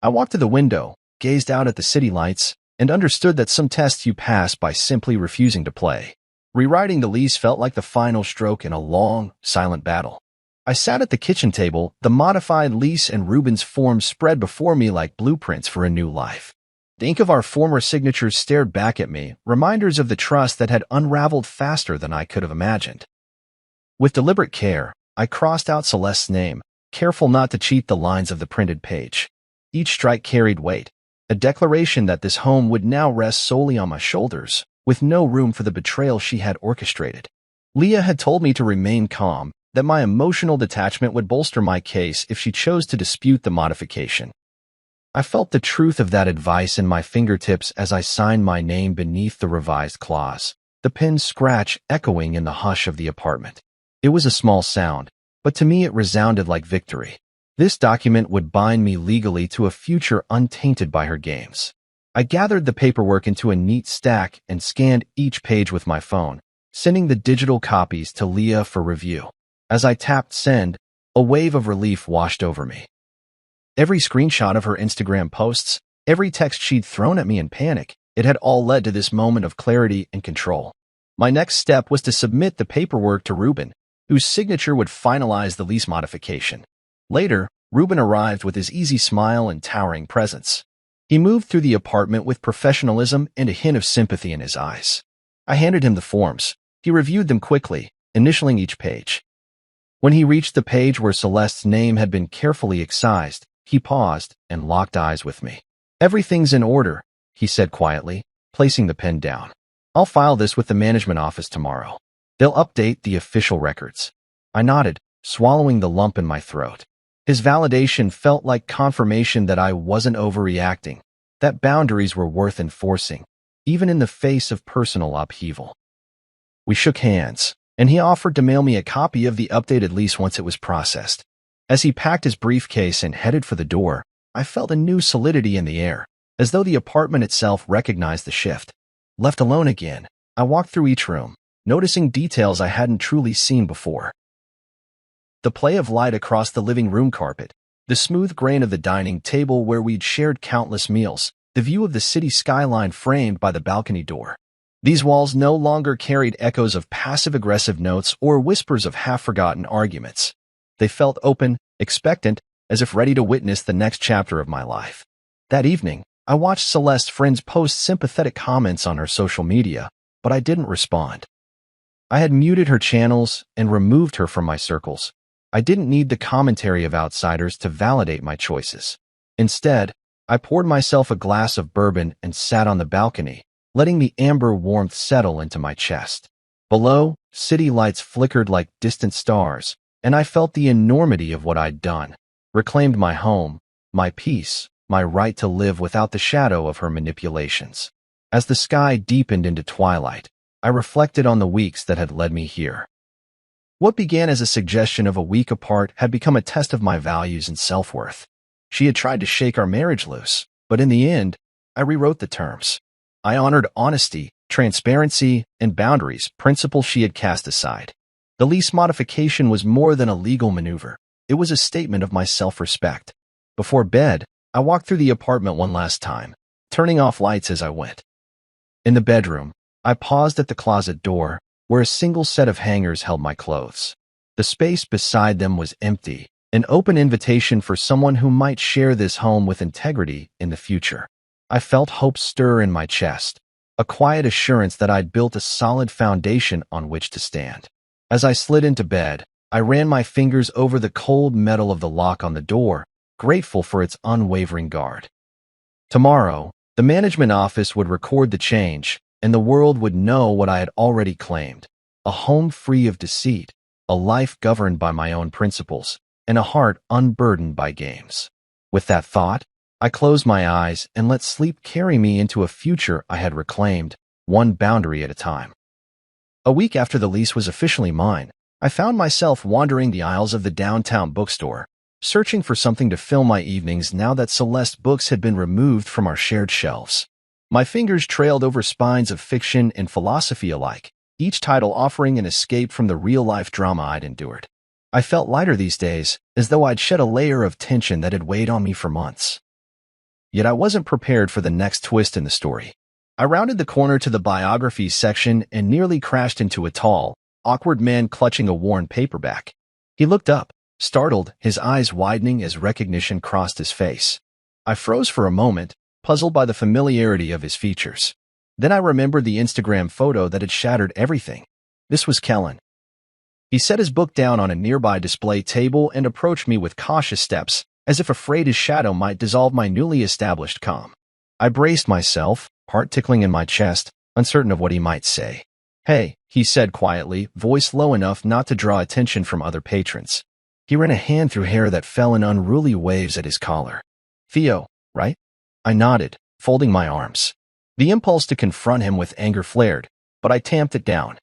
I walked to the window, gazed out at the city lights, and understood that some tests you pass by simply refusing to play. Rewriting the lease felt like the final stroke in a long, silent battle. I sat at the kitchen table, the modified lease and Ruben's forms spread before me like blueprints for a new life. The ink of our former signatures stared back at me, reminders of the trust that had unraveled faster than I could have imagined. With deliberate care, I crossed out Celeste's name, careful not to cheat the lines of the printed page. Each strike carried weight, a declaration that this home would now rest solely on my shoulders, with no room for the betrayal she had orchestrated. Leah had told me to remain calm, that my emotional detachment would bolster my case if she chose to dispute the modification. I felt the truth of that advice in my fingertips as I signed my name beneath the revised clause, the pen's scratch echoing in the hush of the apartment. It was a small sound, but to me it resounded like victory. This document would bind me legally to a future untainted by her games. I gathered the paperwork into a neat stack and scanned each page with my phone, sending the digital copies to Leah for review. As I tapped send, a wave of relief washed over me. Every screenshot of her Instagram posts, every text she'd thrown at me in panic, it had all led to this moment of clarity and control. My next step was to submit the paperwork to Ruben, whose signature would finalize the lease modification. Later, Ruben arrived with his easy smile and towering presence. He moved through the apartment with professionalism and a hint of sympathy in his eyes. I handed him the forms. He reviewed them quickly, initialing each page. When he reached the page where Celeste's name had been carefully excised, he paused and locked eyes with me. "Everything's in order," he said quietly, placing the pen down. "I'll file this with the management office tomorrow. They'll update the official records." I nodded, swallowing the lump in my throat. His validation felt like confirmation that I wasn't overreacting, that boundaries were worth enforcing. even in the face of personal upheaval. We shook hands, and he offered to mail me a copy of the updated lease once it was processed. As he packed his briefcase and headed for the door, I felt a new solidity in the air, as though the apartment itself recognized the shift. Left alone again, I walked through each room, noticing details I hadn't truly seen before. The play of light across the living room carpet, the smooth grain of the dining table where we'd shared countless meals, the view of the city skyline framed by the balcony door. These walls no longer carried echoes of passive-aggressive notes or whispers of half-forgotten arguments. They felt open, expectant, as if ready to witness the next chapter of my life. That evening, I watched Celeste's friends post sympathetic comments on her social media, but I didn't respond. I had muted her channels and removed her from my circles. I didn't need the commentary of outsiders to validate my choices. Instead, I poured myself a glass of bourbon and sat on the balcony, letting the amber warmth settle into my chest. Below, city lights flickered like distant stars, and I felt the enormity of what I'd done. Reclaimed my home, my peace, my right to live without the shadow of her manipulations. As the sky deepened into twilight, I reflected on the weeks that had led me here. What began as a suggestion of a week apart had become a test of my values and self-worth. She had tried to shake our marriage loose, but in the end, I rewrote the terms. I honored honesty, transparency, and boundaries, principles she had cast aside. The lease modification was more than a legal maneuver. It was a statement of my self-respect. Before bed, I walked through the apartment one last time, turning off lights as I went. In the bedroom, I paused at the closet door, where a single set of hangers held my clothes. The space beside them was empty, an open invitation for someone who might share this home with integrity in the future. I felt hope stir in my chest, a quiet assurance that I'd built a solid foundation on which to stand. As I slid into bed, I ran my fingers over the cold metal of the lock on the door, grateful for its unwavering guard. Tomorrow, the management office would record the change, and the world would know what I had already claimed: a home free of deceit, a life governed by my own principles, and a heart unburdened by games. With that thought, I closed my eyes and let sleep carry me into a future I had reclaimed, one boundary at a time. A week after the lease was officially mine, I found myself wandering the aisles of the downtown bookstore, searching for something to fill my evenings now that Celeste's books had been removed from our shared shelves. My fingers trailed over spines of fiction and philosophy alike, each title offering an escape from the real-life drama I'd endured. I felt lighter these days, as though I'd shed a layer of tension that had weighed on me for months. Yet I wasn't prepared for the next twist in the story. I rounded the corner to the biographies section and nearly crashed into a tall, awkward man clutching a worn paperback. He looked up, startled, his eyes widening as recognition crossed his face. I froze for a moment, puzzled by the familiarity of his features. Then I remembered the Instagram photo that had shattered everything. This was Kellen. He set his book down on a nearby display table and approached me with cautious steps, as if afraid his shadow might dissolve my newly established calm. I braced myself, heart tickling in my chest, uncertain of what he might say. "Hey," he said quietly, voice low enough not to draw attention from other patrons. He ran a hand through hair that fell in unruly waves at his collar. "Theo, right?" I nodded, folding my arms. The impulse to confront him with anger flared, but I tamped it down.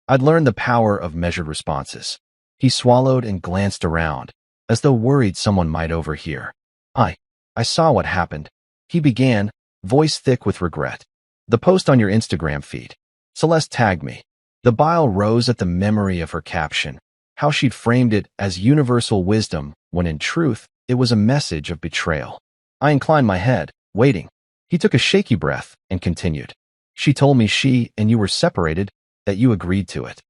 I'd learned the power of measured responses. He swallowed and glanced around, as though worried someone might overhear. I saw what happened," he began, voice thick with regret. "The post on your Instagram feed. Celeste tagged me." The bile rose at the memory of her caption, how she'd framed it as universal wisdom, when in truth, it was a message of betrayal. I inclined my head, waiting. He took a shaky breath and continued. "She told me she and you were separated, that you agreed to it.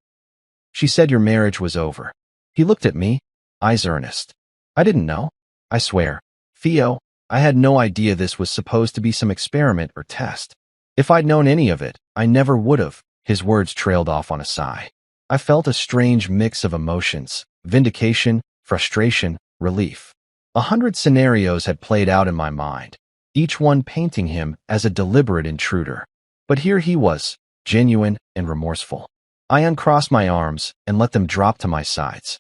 She said your marriage was over." He looked at me, eyes earnest. "I didn't know. I swear. Theo, I had no idea this was supposed to be some experiment or test. If I'd known any of it, I never would have." His words trailed off on a sigh. I felt a strange mix of emotions: vindication, frustration, relief. 100 scenarios had played out in my mind, each one painting him as a deliberate intruder. But here he was, genuine and remorseful. I uncrossed my arms and let them drop to my sides.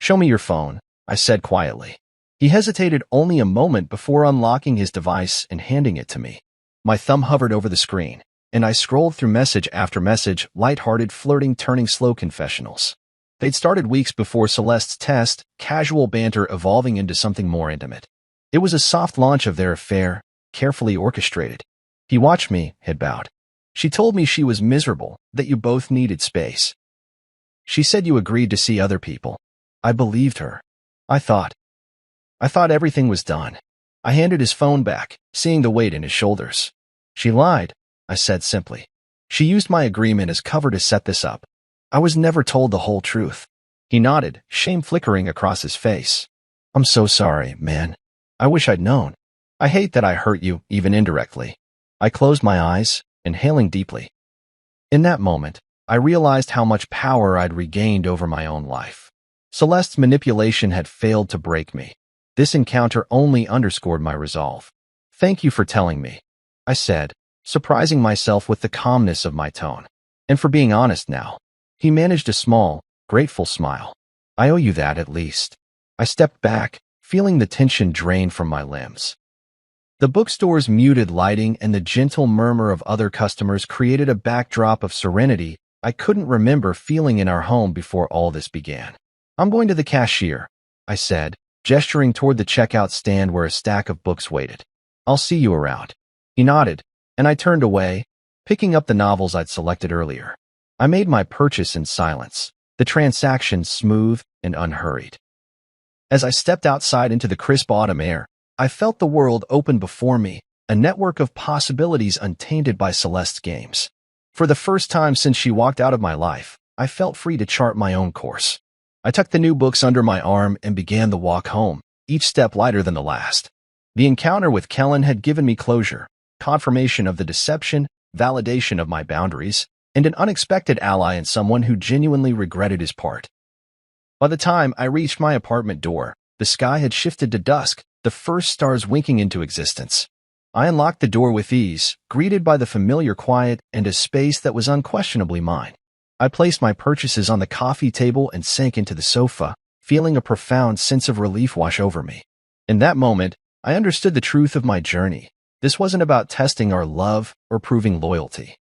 "Show me your phone," I said quietly. He hesitated only a moment before unlocking his device and handing it to me. My thumb hovered over the screen, and I scrolled through message after message, light-hearted flirting turning slow confessionals. They'd started weeks before Celeste's test, casual banter evolving into something more intimate. It was a soft launch of their affair, carefully orchestrated. He watched me, head bowed. She told me she was miserable, that you both needed space. She said you agreed to see other people. I believed her. I thought everything was done. I handed his phone back, seeing the weight in his shoulders. She lied, I said simply. She used my agreement as cover to set this up. I was never told the whole truth. He nodded, shame flickering across his face. I'm so sorry, man. I wish I'd known. I hate that I hurt you, even indirectly. I closed my eyes, inhaling deeply. In that moment, I realized how much power I'd regained over my own life. Celeste's manipulation had failed to break me. This encounter only underscored my resolve. Thank you for telling me, I said, surprising myself with the calmness of my tone. And for being honest now. He managed a small, grateful smile. I owe you that at least. I stepped back, feeling the tension drain from my limbs. The bookstore's muted lighting and the gentle murmur of other customers created a backdrop of serenity I couldn't remember feeling in our home before all this began. I'm going to the cashier, I said, gesturing toward the checkout stand where a stack of books waited. I'll see you around. He nodded, and I turned away, picking up the novels I'd selected earlier. I made my purchase in silence, the transaction smooth and unhurried. As I stepped outside into the crisp autumn air, I felt the world open before me, a network of possibilities untainted by Celeste's games. For the first time since she walked out of my life, I felt free to chart my own course. I tucked the new books under my arm and began the walk home, each step lighter than the last. The encounter with Kellen had given me closure, confirmation of the deception, validation of my boundaries, and an unexpected ally in someone who genuinely regretted his part. By the time I reached my apartment door, the sky had shifted to dusk, the first stars winking into existence. I unlocked the door with ease, greeted by the familiar quiet and a space that was unquestionably mine. I placed my purchases on the coffee table and sank into the sofa, feeling a profound sense of relief wash over me. In that moment, I understood the truth of my journey. This wasn't about testing our love or proving loyalty.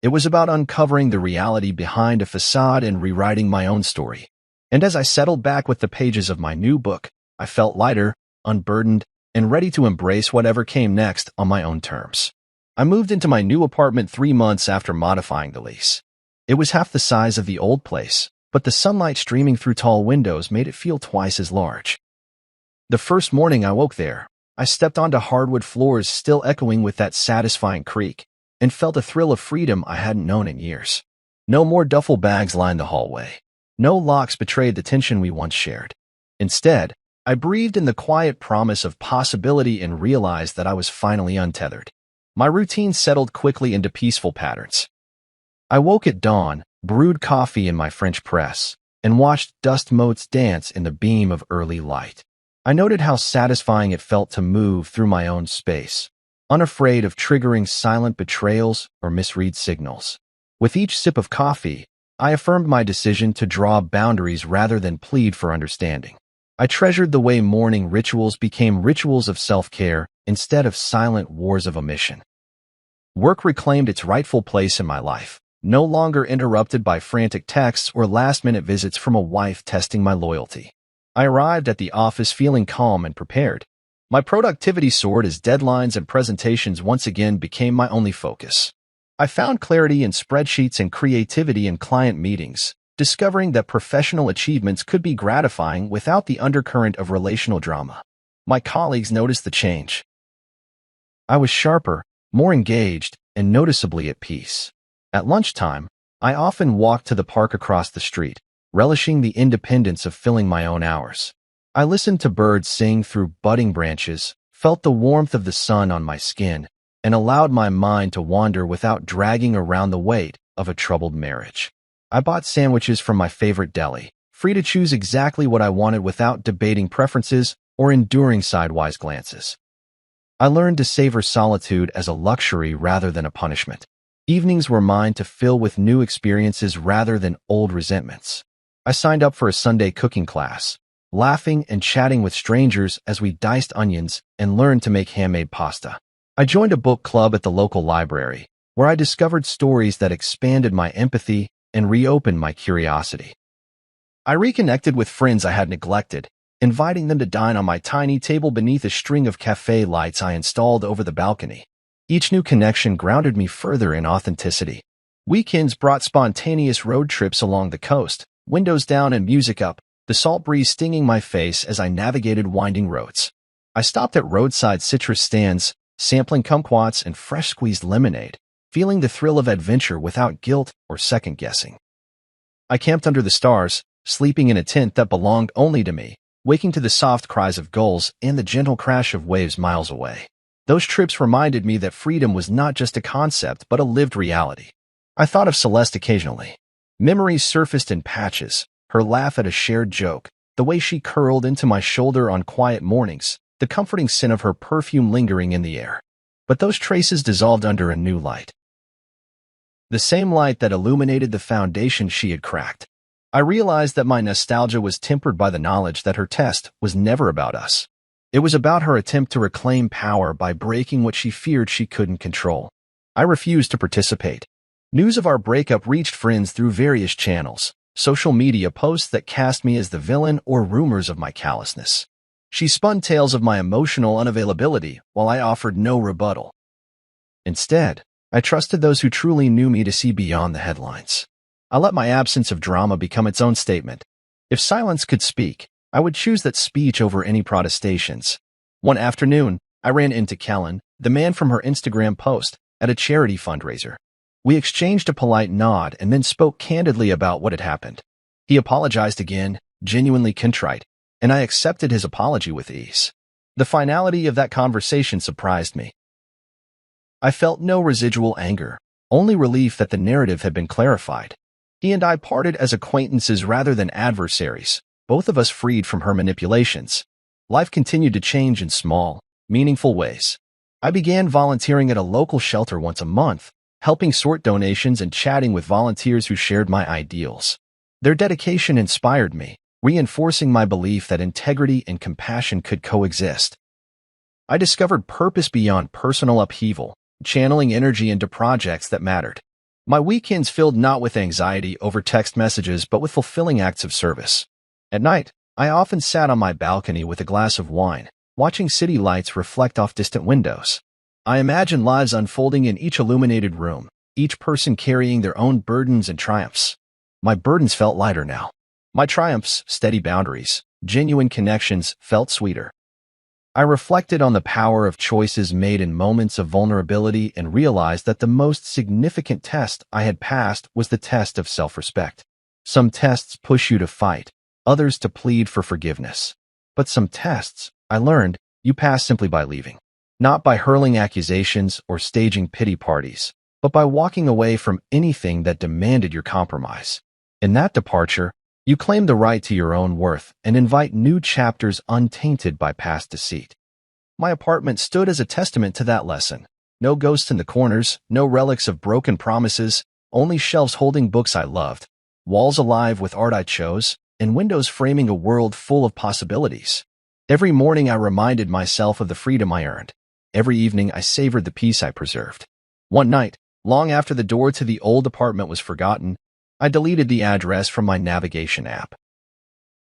It was about uncovering the reality behind a facade and rewriting my own story. And as I settled back with the pages of my new book, I felt lighter, unburdened, and ready to embrace whatever came next on my own terms. I moved into my new apartment 3 months after modifying the lease. It was half the size of the old place, but the sunlight streaming through tall windows made it feel twice as large. The first morning I woke there, I stepped onto hardwood floors still echoing with that satisfying creak, and felt a thrill of freedom I hadn't known in years. No more duffel bags lined the hallway. No locks betrayed the tension we once shared. Instead, I breathed in the quiet promise of possibility and realized that I was finally untethered. My routine settled quickly into peaceful patterns. I woke at dawn, brewed coffee in my French press, and watched dust motes dance in the beam of early light. I noted how satisfying it felt to move through my own space, unafraid of triggering silent betrayals or misread signals. With each sip of coffee, I affirmed my decision to draw boundaries rather than plead for understanding. I treasured the way morning rituals became rituals of self-care instead of silent wars of omission. Work reclaimed its rightful place in my life, no longer interrupted by frantic texts or last-minute visits from a wife testing my loyalty. I arrived at the office feeling calm and prepared. My productivity soared as deadlines and presentations once again became my only focus. I found clarity in spreadsheets and creativity in client meetings, discovering that professional achievements could be gratifying without the undercurrent of relational drama. My colleagues noticed the change. I was sharper, more engaged, and noticeably at peace. At lunchtime, I often walked to the park across the street, relishing the independence of filling my own hours. I listened to birds sing through budding branches, felt the warmth of the sun on my skin, and allowed my mind to wander without dragging around the weight of a troubled marriage. I bought sandwiches from my favorite deli, free to choose exactly what I wanted without debating preferences or enduring sidewise glances. I learned to savor solitude as a luxury rather than a punishment. Evenings were mine to fill with new experiences rather than old resentments. I signed up for a Sunday cooking class, laughing and chatting with strangers as we diced onions and learned to make handmade pasta. I joined a book club at the local library, where I discovered stories that expanded my empathy and reopened my curiosity. I reconnected with friends I had neglected, inviting them to dine on my tiny table beneath a string of cafe lights I installed over the balcony. Each new connection grounded me further in authenticity. Weekends brought spontaneous road trips along the coast, windows down and music up, the salt breeze stinging my face as I navigated winding roads. I stopped at roadside citrus stands, sampling kumquats and fresh-squeezed lemonade, feeling the thrill of adventure without guilt or second-guessing. I camped under the stars, sleeping in a tent that belonged only to me, waking to the soft cries of gulls and the gentle crash of waves miles away. Those trips reminded me that freedom was not just a concept but a lived reality. I thought of Celeste occasionally. Memories surfaced in patches, her laugh at a shared joke, the way she curled into my shoulder on quiet mornings, the comforting scent of her perfume lingering in the air. But those traces dissolved under a new light. The same light that illuminated the foundation she had cracked. I realized that my nostalgia was tempered by the knowledge that her test was never about us. It was about her attempt to reclaim power by breaking what she feared she couldn't control. I refused to participate. News of our breakup reached friends through various channels, social media posts that cast me as the villain or rumors of my callousness. She spun tales of my emotional unavailability while I offered no rebuttal. Instead, I trusted those who truly knew me to see beyond the headlines. I let my absence of drama become its own statement. If silence could speak, I would choose that speech over any protestations. One afternoon, I ran into Kellen, the man from her Instagram post, at a charity fundraiser. We exchanged a polite nod and then spoke candidly about what had happened. He apologized again, genuinely contrite, and I accepted his apology with ease. The finality of that conversation surprised me. I felt no residual anger, only relief that the narrative had been clarified. He and I parted as acquaintances rather than adversaries, both of us freed from her manipulations. Life continued to change in small, meaningful ways. I began volunteering at a local shelter once a month, helping sort donations and chatting with volunteers who shared my ideals. Their dedication inspired me, reinforcing my belief that integrity and compassion could coexist. I discovered purpose beyond personal upheaval, channeling energy into projects that mattered. My weekends filled not with anxiety over text messages but with fulfilling acts of service. At night, I often sat on my balcony with a glass of wine, watching city lights reflect off distant windows. I imagined lives unfolding in each illuminated room, each person carrying their own burdens and triumphs. My burdens felt lighter now. My triumphs, steady boundaries, genuine connections, felt sweeter. I reflected on the power of choices made in moments of vulnerability and realized that the most significant test I had passed was the test of self-respect. Some tests push you to fight, others to plead for forgiveness. But some tests, I learned, you pass simply by leaving. Not by hurling accusations or staging pity parties, but by walking away from anything that demanded your compromise. In that departure, you claim the right to your own worth and invite new chapters untainted by past deceit. My apartment stood as a testament to that lesson. No ghosts in the corners, no relics of broken promises, only shelves holding books I loved, walls alive with art I chose, and windows framing a world full of possibilities. Every morning I reminded myself of the freedom I earned. Every evening I savored the peace I preserved. One night, long after the door to the old apartment was forgotten, I deleted the address from my navigation app.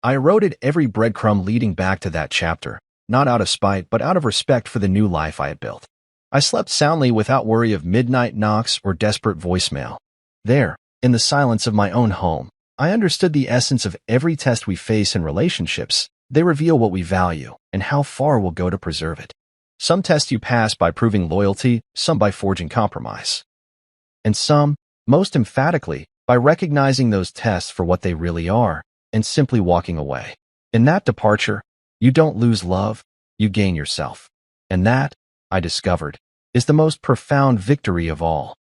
I eroded every breadcrumb leading back to that chapter, not out of spite but out of respect for the new life I had built. I slept soundly without worry of midnight knocks or desperate voicemail. There, in the silence of my own home, I understood the essence of every test we face in relationships. They reveal what we value and how far we'll go to preserve it. Some test you pass by proving loyalty, some by forging compromise. And some, most emphatically, by recognizing those tests for what they really are and simply walking away. In that departure, you don't lose love, you gain yourself. And that, I discovered, is the most profound victory of all.